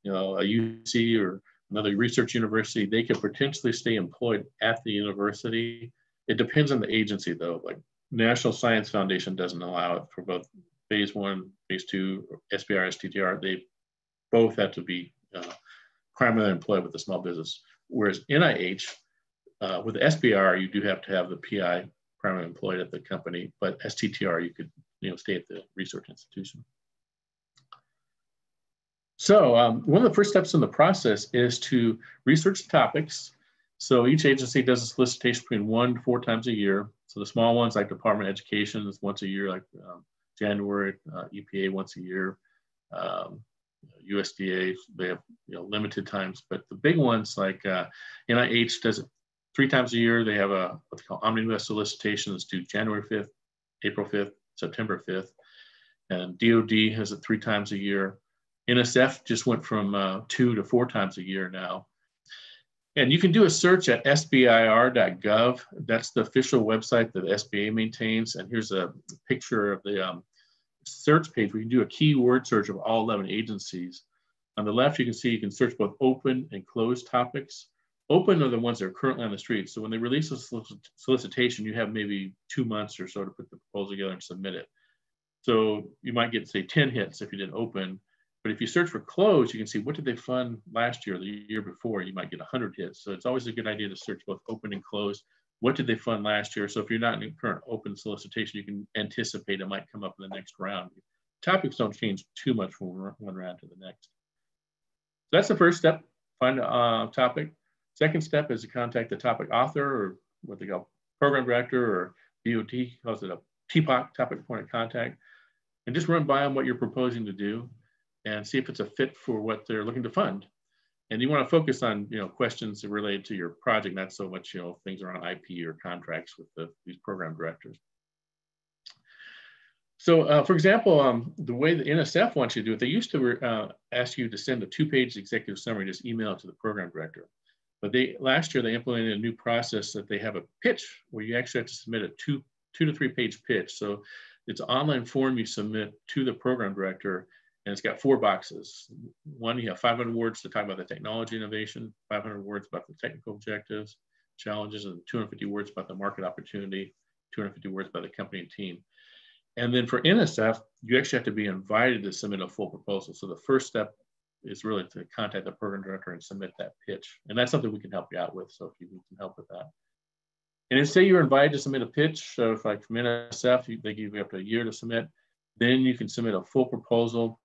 [SPEAKER 3] UC or another research university, they could potentially stay employed at the university. It depends on the agency though. Like National Science Foundation doesn't allow it for both phase 1, phase 2, SBIR, STTR. They both have to be primarily employed with the small business. Whereas NIH, with the SBIR, you do have to have the PI primarily employed at the company, but STTR, you could stay at the research institution. So one of the first steps in the process is to research topics. So each agency does a solicitation between 1 to 4 times a year. So the small ones like Department of Education is once a year, like January, EPA once a year, USDA, they have limited times, but the big ones like NIH does it 3 times a year. They have what they call omnibus solicitations due January 5th, April 5th, September 5th. And DOD has it 3 times a year. NSF just went from 2 to 4 times a year now. And you can do a search at SBIR.gov. That's the official website that the SBA maintains. And here's a picture of the search page where you can do a keyword search of all 11 agencies. On the left, you can see you can search both open and closed topics. Open are the ones that are currently on the street. So when they release a solicitation, you have maybe 2 months or so to put the proposal together and submit it. So you might get, say, 10 hits if you did open. But if you search for closed, you can see what did they fund last year or the year before. You might get 100 hits. So it's always a good idea to search both open and closed. What did they fund last year? So if you're not in current open solicitation, you can anticipate it might come up in the next round. Topics don't change too much from one round to the next. So that's the first step, find a topic. Second step is to contact the topic author, or what they call program director, or DOT calls it a TPOC, topic point of contact, and just run by them what you're proposing to do and see if it's a fit for what they're looking to fund. And you want to focus on questions related to your project, not so much things around IP or contracts with these program directors. So for example, the way the NSF wants you to do it, they used to ask you to send a 2-page executive summary, just email it to the program director. But last year they implemented a new process that they have a pitch where you actually have to submit a 2 to 3 page pitch. So it's an online form you submit to the program director, and it's got 4 boxes. One, you have 500 words to talk about the technology innovation, 500 words about the technical objectives, challenges, and 250 words about the market opportunity, 250 words about the company and team. And then for NSF, you actually have to be invited to submit a full proposal. So the first step is really to contact the program director and submit that pitch. And that's something we can help you out with. So if you need some help with that. And if say you're invited to submit a pitch, so if like from NSF, they give you up to a year to submit, then you can submit a full proposal.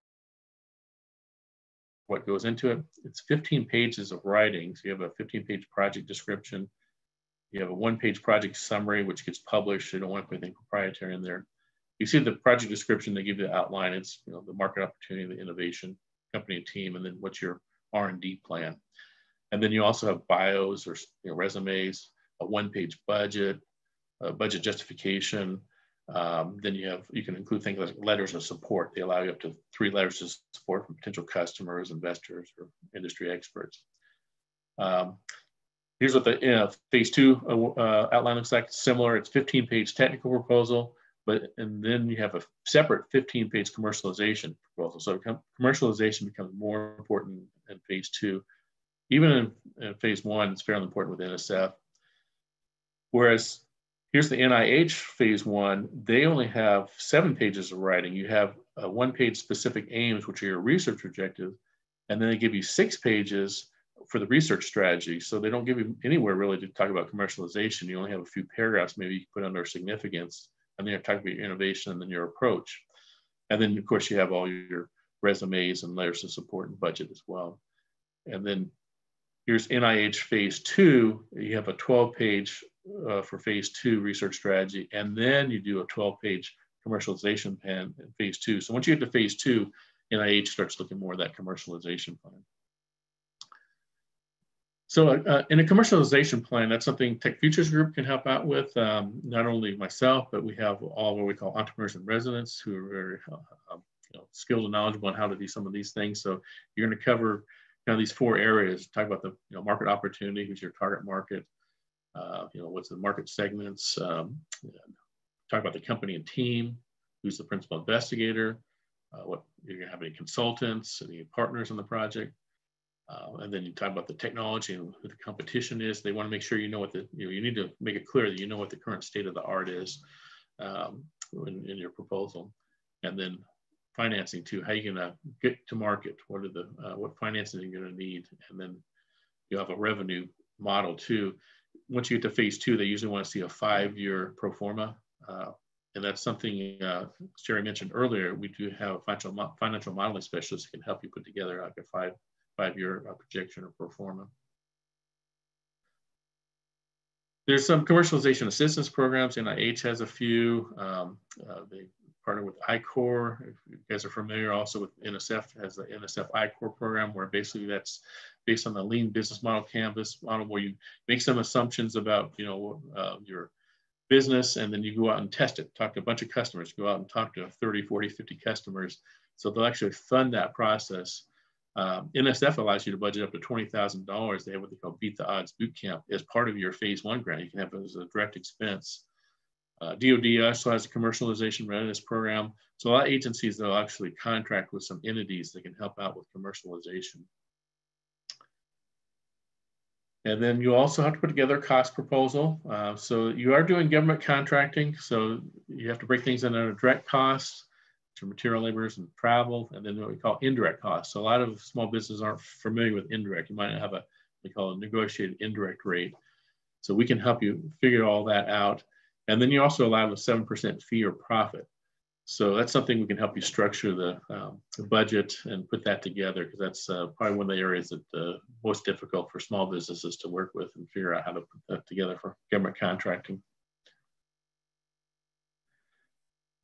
[SPEAKER 3] What goes into it? It's 15 pages of writing. So you have a 15-page project description. You have a 1-page project summary, which gets published. You don't want to put anything proprietary in there. You see the project description, they give you the outline. It's the market opportunity, the innovation, company and team, and then what's your R&D plan. And then you also have bios or resumes, a 1-page budget, a budget justification. Then you can include things like letters of support. They allow you up to 3 letters of support from potential customers, investors, or industry experts. Here's what the phase 2 outline looks like. Similar, it's 15-page technical proposal, and then you have a separate 15-page commercialization proposal. So commercialization becomes more important in phase 2. Even in phase 1, it's fairly important with NSF. Whereas here's the NIH phase 1, they only have 7 pages of writing. You have 1-page specific aims, which are your research objectives, and then they give you 6 pages for the research strategy. So they don't give you anywhere really to talk about commercialization. You only have a few paragraphs maybe you can put under significance, and then you talk about your innovation and then your approach. And then of course you have all your resumes and layers of support and budget as well. And then here's NIH phase 2. You have a 12-page for phase 2 research strategy, and then you do a 12-page commercialization plan in phase 2. So once you get to phase 2, NIH starts looking more at that commercialization plan. So in a commercialization plan, that's something Tech Futures Group can help out with. Not only myself, but we have all what we call entrepreneurs in residence who are very skilled and knowledgeable on how to do some of these things. So you're going to cover these 4 areas. Talk about the market opportunity, who's your target market, what's the market segments. Talk about the company and team, who's the principal investigator, what you're going to have any consultants, any partners on the project. And then you talk about the technology and who the competition is. They want to make sure you know what you need to make it clear that you know what the current state of the art is in your proposal. And then financing too, how are you going to get to market? What financing are you going to need? And then you have a revenue model too. Once you get to phase 2, they usually want to see a 5-year pro forma. And that's something Sherry mentioned earlier. We do have a financial modeling specialist who can help you put together like a 5-year projection or pro forma. There's some commercialization assistance programs. NIH has a few. They partner with I-Corps. If you guys are familiar, also with NSF has the NSF I-Corps program, where basically that's based on the lean business model canvas model, where you make some assumptions about your business, and then you go out and test it, talk to a bunch of customers, go out and talk to 30, 40, 50 customers. So they'll actually fund that process. NSF allows you to budget up to $20,000. They have what they call Beat the Odds Boot Camp as part of your phase 1 grant. You can have it as a direct expense. DoD also has a commercialization readiness program. So a lot of agencies, they'll actually contract with some entities that can help out with commercialization. And then you also have to put together a cost proposal. So you are doing government contracting. So you have to break things into direct costs, to material labors and travel, and then what we call indirect costs. So a lot of small businesses aren't familiar with indirect. You might have we call a negotiated indirect rate. So we can help you figure all that out. And then you also allow a 7% fee or profit. So that's something we can help you structure the budget and put that together, because that's probably one of the areas that most difficult for small businesses to work with and figure out how to put that together for government contracting.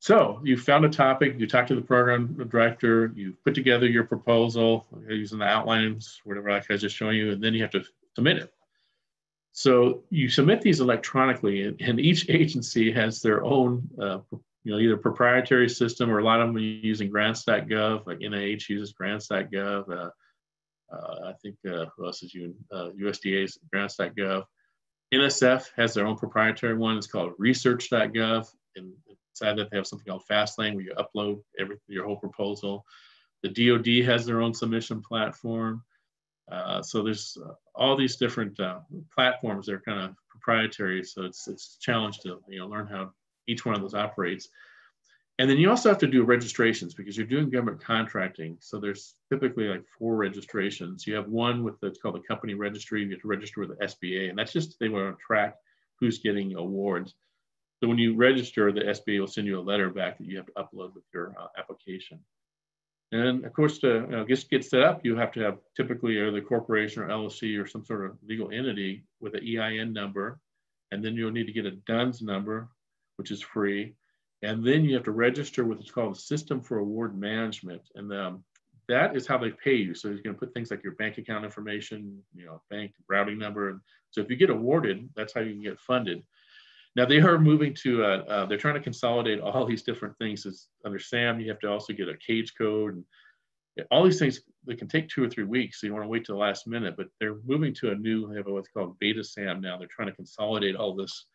[SPEAKER 3] So you found a topic, you talked to the program director, you put together your proposal using the outlines, whatever like I was just showing you, and then you have to submit it. So you submit these electronically, and each agency has their own, either proprietary system, or a lot of them are using grants.gov, like NIH uses grants.gov. I think who else is using USDA's grants.gov. NSF has their own proprietary one. It's called research.gov, and inside that they have something called Fastlane, where you upload your whole proposal. The DoD has their own submission platform. So there's all these different platforms that are kind of proprietary. So it's a challenge to learn how each one of those operates. And then you also have to do registrations, because you're doing government contracting. So there's typically like 4 registrations. You have one with it's called the company registry. You have to register with the SBA, and that's just they want to track who's getting awards. So when you register, the SBA will send you a letter back that you have to upload with your application. And of course, to get set up, you have to have typically either the corporation or LLC or some sort of legal entity with an EIN number. And then you'll need to get a DUNS number, which is free. And then you have to register with what's called a System for Award Management. And that is how they pay you. So you're going to put things like your bank account information, bank routing number. And so if you get awarded, that's how you can get funded. Now they are moving to, they're trying to consolidate all these different things. Under SAM, you have to also get a CAGE code, and all these things, they can take 2 or 3 weeks. So you want to wait till the last minute, but they're moving to they have what's called beta SAM now. They're trying to consolidate all this.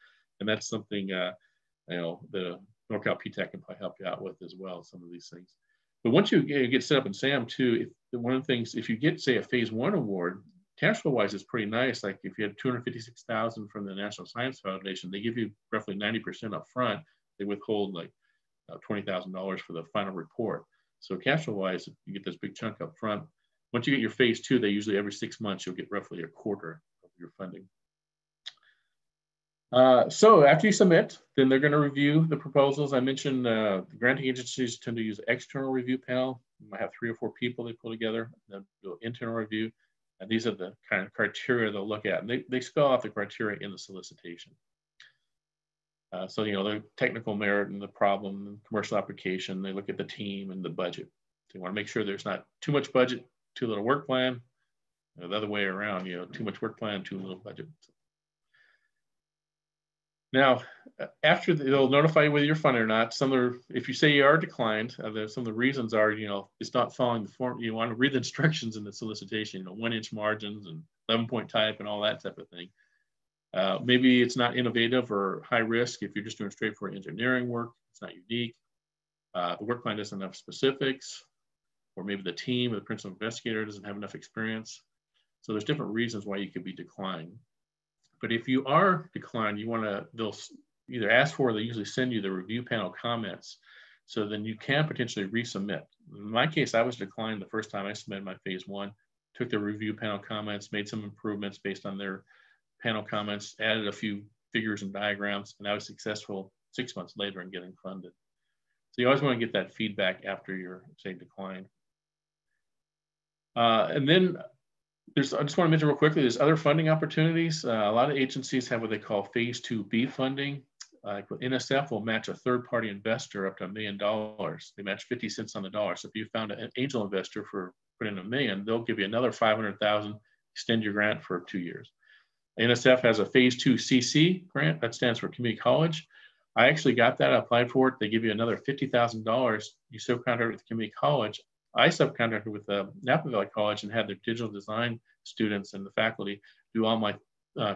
[SPEAKER 3] And that's something, the Norcal PTAC can probably help you out with as well, some of these things. But once you get set up in SAM too, one of the things, if you get, say, a phase 1 award, cash flow wise is pretty nice. Like if you had $256,000 from the National Science Foundation, they give you roughly 90% up front. They withhold like $20,000 for the final report. So cash flow wise, you get this big chunk up front. Once you get your phase 2, they usually every 6 months, you'll get roughly a quarter of your funding. So after you submit, then they're going to review the proposals. I mentioned the granting agencies tend to use external review panel. You might have 3 or 4 people they pull together, then do an internal review. And these are the kind of criteria they'll look at. And they spell out the criteria in the solicitation. So, the technical merit and the problem, and commercial application, they look at the team and the budget. So you want to make sure there's not too much budget, too little work plan. The other way around, too much work plan, too little budget. Now, after they'll notify you whether you're funded or not. If you say you are declined, some of the reasons are, it's not following the form. You want to read the instructions in the solicitation, 1-inch margins and 11-point type and all that type of thing. Maybe it's not innovative or high risk. If you're just doing straightforward engineering work, it's not unique. The work plan doesn't have enough specifics, or maybe the team or the principal investigator doesn't have enough experience. So there's different reasons why you could be declined. But if you are declined, they'll either ask for or they usually send you the review panel comments. So then you can potentially resubmit. In my case, I was declined the first time I submitted my phase 1, took the review panel comments, made some improvements based on their panel comments, added a few figures and diagrams, and I was successful 6 months later in getting funded. So you always want to get that feedback after you're, say, declined. And then I just want to mention real quickly, there's other funding opportunities. A lot of agencies have what they call phase 2B funding. Like NSF will match a third-party investor up to $1 million. They match 50 cents on the dollar. So if you found an angel investor for putting $1 million, they'll give you another $500,000, extend your grant for 2 years. NSF has a phase 2 CC grant, that stands for community college. I actually got that, I applied for it. They give you another $50,000. You subcontract with community college. I subcontracted with Napa Valley College and had their digital design students and the faculty do all my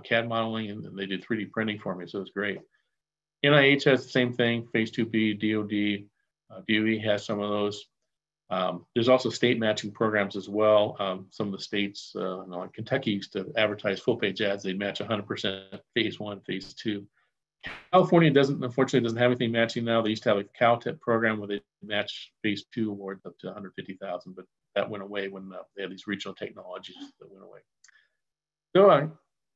[SPEAKER 3] CAD modeling, and they did 3D printing for me, so it was great. NIH has the same thing, phase 2B, DOD, DOE has some of those. There's also state matching programs as well. Some of the states, like Kentucky used to advertise full-page ads. They'd match 100% phase 1, phase 2. California unfortunately doesn't have anything matching now. They used to have a CalTech program where they match phase 2 awards up to 150,000, but that went away when they had these regional technologies that went away. So I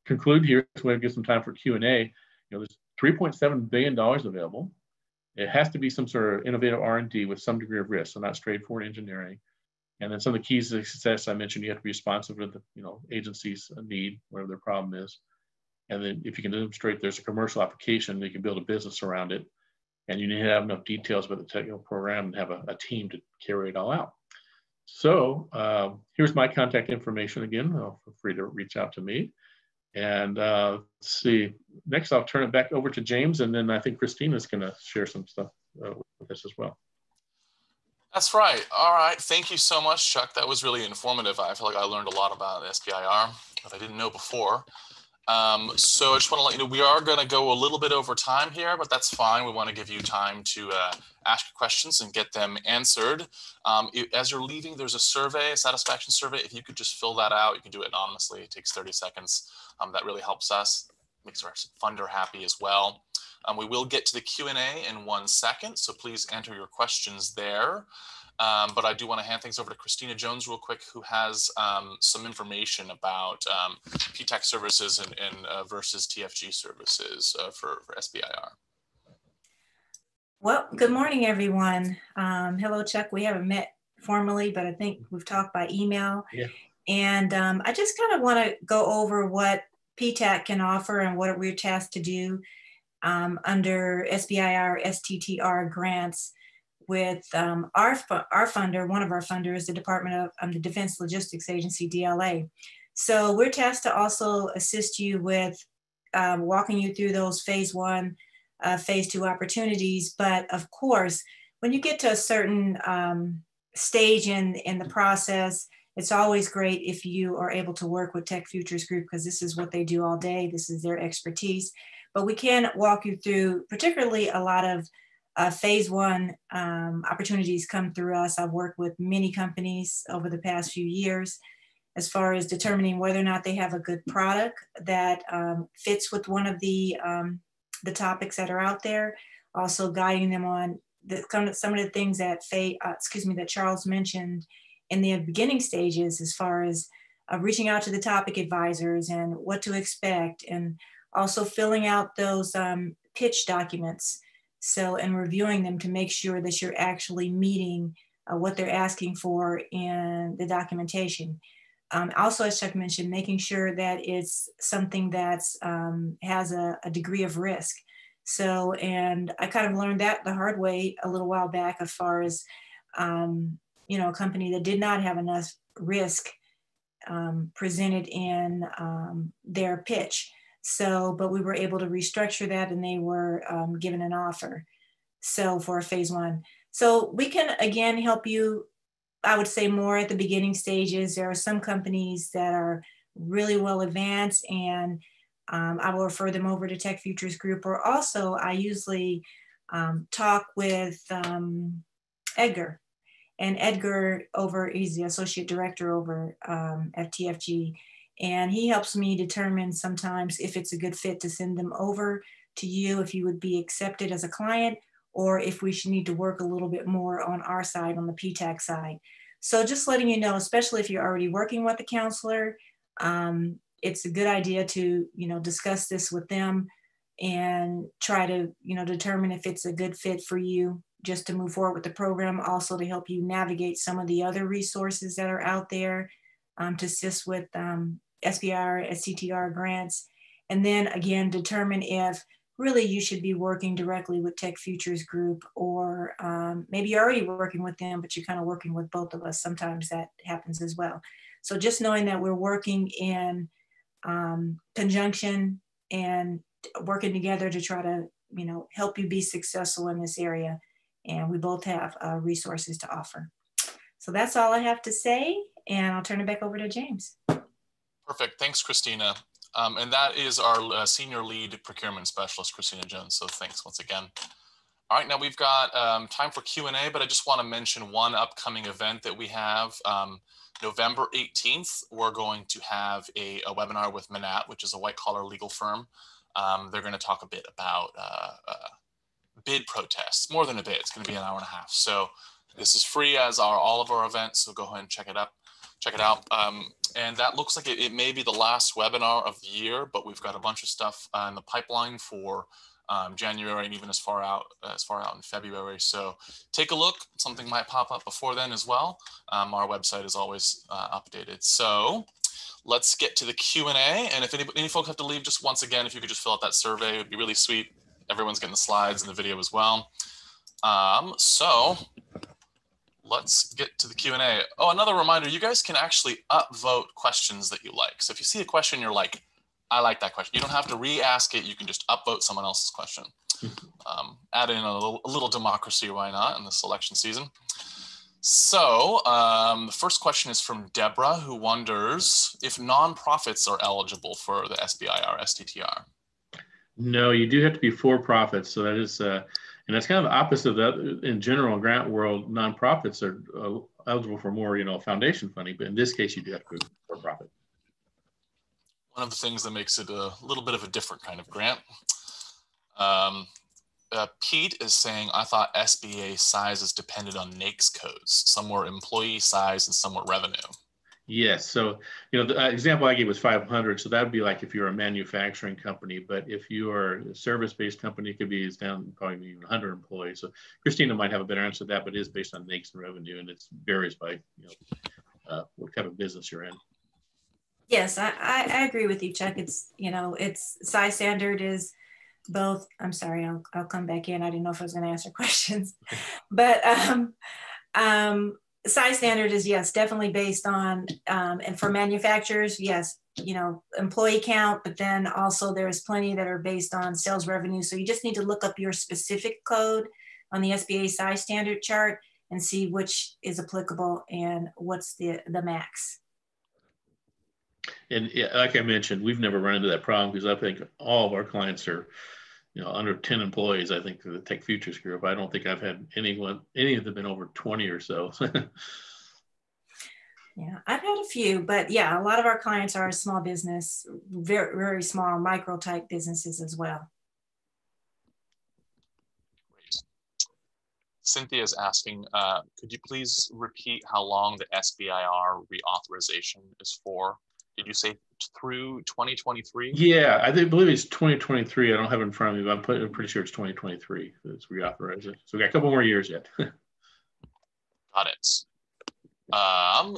[SPEAKER 3] conclude here, so we give some time for Q&A. There's $3.7 billion available. It has to be some sort of innovative R&D with some degree of risk, so not straightforward engineering. And then some of the keys to success I mentioned, you have to be responsive to the agency's need, whatever their problem is. And then if you can demonstrate there's a commercial application, you can build a business around it. And you need to have enough details about the technical program and have a team to carry it all out. So here's my contact information again. Feel free to reach out to me. And let's see, next I'll turn it back over to James, and then I think Christina's gonna share some stuff with us as well.
[SPEAKER 1] That's right. All right, thank you so much, Chuck. That was really informative. I feel like I learned a lot about SBIR that I didn't know before. So I just want to let you know, we are going to go a little bit over time here, but that's fine. We want to give you time to ask questions and get them answered. As you're leaving, there's a survey, a satisfaction survey. If you could just fill that out, you can do it anonymously. It takes 30 seconds. That really helps us, makes our funder happy as well. We will get to the Q&A in 1 second, so please enter your questions there. But I do want to hand things over to Christina Jones real quick, who has some information about PTAC services and versus TFG services for SBIR.
[SPEAKER 4] Well, good morning, everyone. Hello, Chuck. We haven't met formally, but I think we've talked by email. Yeah. And I just kind of want to go over what PTAC can offer and what we're tasked to do under SBIR, STTR grants with our funder. One of our funders, the Department of the Defense Logistics Agency, DLA. So we're tasked to also assist you with walking you through those phase 1, phase 2 opportunities. But of course, when you get to a certain stage in the process, it's always great if you are able to work with Tech Futures Group, because this is what they do all day. This is their expertise. But we can walk you through, particularly a lot of phase 1 opportunities come through us. I've worked with many companies over the past few years as far as determining whether or not they have a good product that fits with one of the topics that are out there. Also guiding them on some of the things that that Charles mentioned in the beginning stages as far as reaching out to the topic advisors and what to expect, and also filling out those pitch documents. So, and reviewing them to make sure that you're actually meeting what they're asking for in the documentation. Also, as Chuck mentioned, making sure that it's something that's has a degree of risk. So, and I kind of learned that the hard way a little while back as far as, you know, a company that did not have enough risk presented in their pitch. So, but we were able to restructure that, and they were given an offer. So for a phase 1. So we can, again, help you, I would say, more at the beginning stages. There are some companies that are really well advanced, and I will refer them over to Tech Futures Group. Or also, I usually talk with Edgar. And Edgar he's the associate director over at TFG. And he helps me determine sometimes if it's a good fit to send them over to you, if you would be accepted as a client, or if we should need to work a little bit more on our side, on the PTAC side. So just letting you know, especially if you're already working with a counselor, it's a good idea to, you know, discuss this with them and try to, you know, determine if it's a good fit for you just to move forward with the program, also to help you navigate some of the other resources that are out there to assist with SBIR, STTR grants. And then again, determine if really you should be working directly with Tech Futures Group, or maybe you're already working with them, but you're kind of working with both of us. Sometimes that happens as well. So just knowing that we're working in conjunction and working together to try to, you know, help you be successful in this area. And we both have resources to offer. So that's all I have to say. And I'll turn it back over to James.
[SPEAKER 1] Perfect. Thanks, Christina. And that is our senior lead procurement specialist, Christina Jones. So thanks once again. All right, now we've got time for Q&A, but I just want to mention one upcoming event that we have. November 18th, we're going to have a webinar with Manat, which is a white-collar legal firm. They're going to talk a bit about bid protests, more than a bit. It's going to be an hour and a half. So this is free, as are all of our events. So go ahead and check it out. And that looks like it may be the last webinar of the year, but we've got a bunch of stuff in the pipeline for January, and even as far out in February. So take a look. Something might pop up before then as well. Our website is always updated. So let's get to the Q&A. And if any folks have to leave, just once again, if you could just fill out that survey, it would be really sweet. Everyone's getting the slides and the video as well. So let's get to the Q&A. Oh, another reminder, you guys can actually upvote questions that you like. So if you see a question, you're like, I like that question. You don't have to re-ask it. You can just upvote someone else's question. Add in a little democracy, why not, in this election season. So the first question is from Deborah, who wonders if nonprofits are eligible for the SBIR, STTR.
[SPEAKER 3] No, you do have to be for-profit. So that is, and that's kind of opposite of that. In general, grant world, nonprofits are eligible for more, you know, foundation funding. But in this case, you do have to be for-profit.
[SPEAKER 1] One of the things that makes it a little bit of a different kind of grant. Pete is saying, I thought SBA sizes depended on NAICS codes. Some were employee size and some were revenue. Yes.
[SPEAKER 3] So, you know, the example I gave was 500. So that would be like if you're a manufacturing company. But if you are a service-based company, it could be down probably even 100 employees. So Christina might have a better answer to that, but it is based on NAICS and revenue, and it varies by, you know, what type of business you're in.
[SPEAKER 4] Yes, I agree with you, Chuck. It's, you know, it's size standard is both. I'm sorry, I'll come back in. I didn't know if I was going to answer questions, but size standard is, yes, definitely based on, and for manufacturers, yes, you know, employee count, but then also there's plenty that are based on sales revenue. So you just need to look up your specific code on the SBA size standard chart and see which is applicable and what's the max.
[SPEAKER 3] And like I mentioned, we've never run into that problem because I think all of our clients are, you know, under 10 employees. I think for the Tech Futures Group, I don't think I've had any of them been over 20 or so.
[SPEAKER 4] Yeah, I've had a few, but yeah, a lot of our clients are small business, very, very small micro type businesses as well.
[SPEAKER 1] Cynthia's asking, could you please repeat how long the SBIR reauthorization is for? Did you say through 2023?
[SPEAKER 3] Yeah, I believe it's 2023. I don't have it in front of me, but I'm pretty sure it's 2023. It's reauthorized. So we got a couple more years yet.
[SPEAKER 1] Got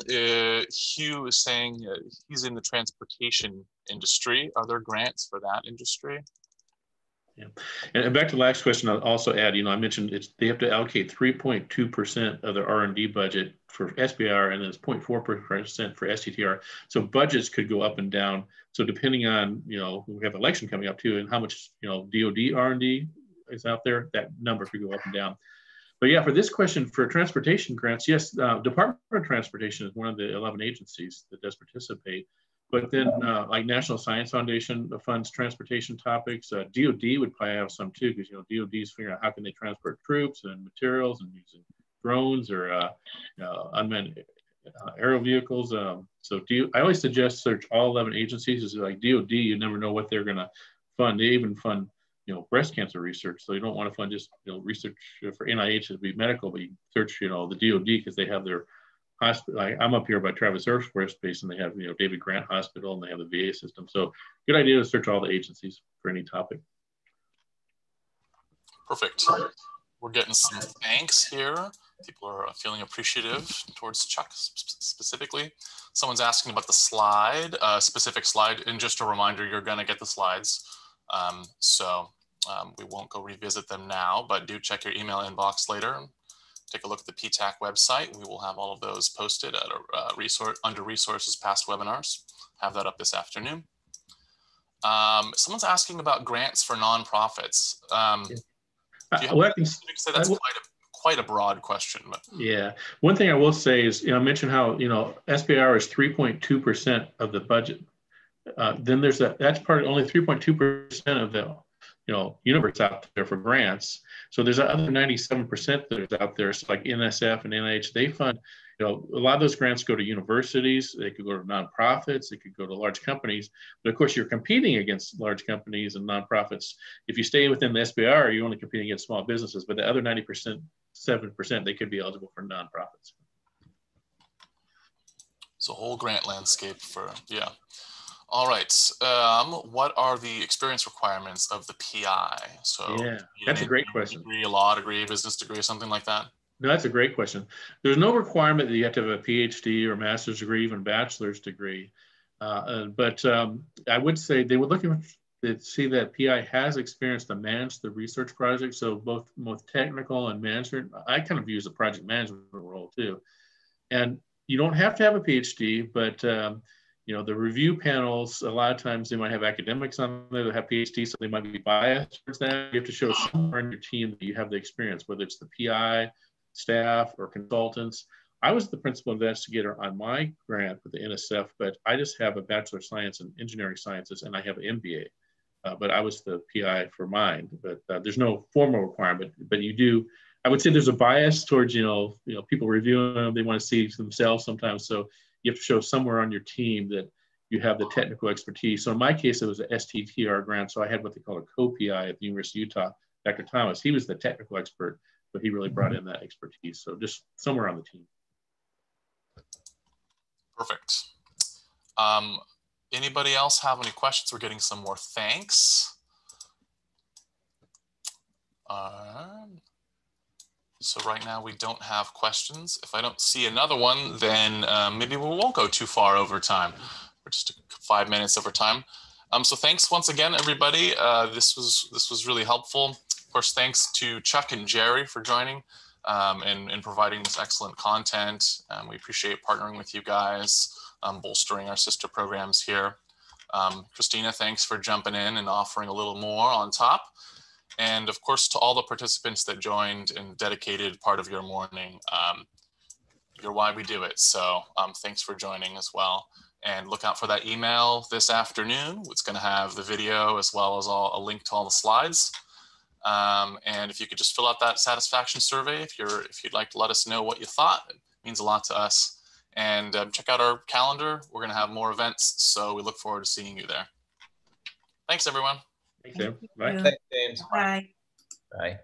[SPEAKER 1] it. Hugh is saying he's in the transportation industry. Are there grants for that industry?
[SPEAKER 3] Yeah, and back to the last question, I'll also add, I mentioned they have to allocate 3.2% of their R&D budget for SBIR, and then it's 0.4% for STTR. So budgets could go up and down. So depending on, we have election coming up too, and how much, DoD R&D is out there, that number could go up and down. But yeah, for this question, for transportation grants, yes, Department of Transportation is one of the 11 agencies that does participate. But then like National Science Foundation funds transportation topics. DoD would probably have some too, because DoD is figuring out how can they transport troops and materials and using drones or unmanned aerial vehicles. I always suggest search all 11 agencies. It's like DoD, you never know what they're going to fund. They even fund breast cancer research. So you don't want to fund just research for NIH to be medical, but you search the DoD because they have their hospital. I'm up here by Travis Air Force Base, and they have David Grant Hospital, and they have the VA system. So good idea to search all the agencies for any topic.
[SPEAKER 1] Perfect. We're getting some thanks here. People are feeling appreciative towards Chuck specifically. Someone's asking about the slide, specific slide, and just a reminder, you're going to get the slides. We won't go revisit them now, but do check your email inbox later. Take a look at the PTAC website. We will have all of those posted at under resources past webinars. Have that up this afternoon. Someone's asking about grants for nonprofits. That's quite a broad question. But.
[SPEAKER 3] Yeah, one thing I will say is, I mentioned how SBIR is 3.2% of the budget. Then that's part only 3.2% of the universe out there for grants. So there's other 97% that is out there. So like NSF and NIH, they fund, a lot of those grants go to universities. They could go to nonprofits. They could go to large companies. But of course, you're competing against large companies and nonprofits. If you stay within the SBIR, you're only competing against small businesses. But the other 90%, 7%, they could be eligible for nonprofits.
[SPEAKER 1] It's a whole grant landscape for, yeah. All right. What are the experience requirements of the PI? So
[SPEAKER 3] yeah, that's a great question.
[SPEAKER 1] Degree, a law degree, business degree, something like that?
[SPEAKER 3] No, that's a great question. There's no requirement that you have to have a PhD or master's degree, even bachelor's degree. But I would say they were looking to see that PI has experience to manage the research project. So both technical and management. I kind of use the project management role too. And you don't have to have a PhD, but the review panels, a lot of times they might have academics on there that have PhDs, so they might be biased towards that. You have to show somewhere in your team that you have the experience, whether it's the PI, staff, or consultants. I was the principal investigator on my grant with the NSF, but I just have a Bachelor of Science in Engineering Sciences, and I have an MBA. But I was the PI for mine. But there's no formal requirement, but you do. I would say there's a bias towards, people reviewing them. They want to see themselves sometimes. So you have to show somewhere on your team that you have the technical expertise. So in my case, it was a STTR grant. So I had what they call a co-PI at the University of Utah, Dr. Thomas. He was the technical expert, but he really brought in that expertise. So just somewhere on the team.
[SPEAKER 1] Perfect. Anybody else have any questions? We're getting some more thanks. So right now we don't have questions. If I don't see another one, then maybe we won't go too far over time. We're just 5 minutes over time. So thanks once again, everybody. This was really helpful. Of course, thanks to Chuck and Jerry for joining and providing this excellent content. We appreciate partnering with you guys, bolstering our sister programs here. Christina, thanks for jumping in and offering a little more on top. And of course, to all the participants that joined and dedicated part of your morning, you're why we do it. So thanks for joining as well. And look out for that email this afternoon. It's going to have the video as well as a link to all the slides. And if you could just fill out that satisfaction survey, if you'd like to let us know what you thought, it means a lot to us. And check out our calendar. We're going to have more events, so we look forward to seeing you there. Thanks, everyone.
[SPEAKER 3] Thanks, Sam. Bye.
[SPEAKER 2] Thanks, James.
[SPEAKER 4] Bye.
[SPEAKER 2] Bye.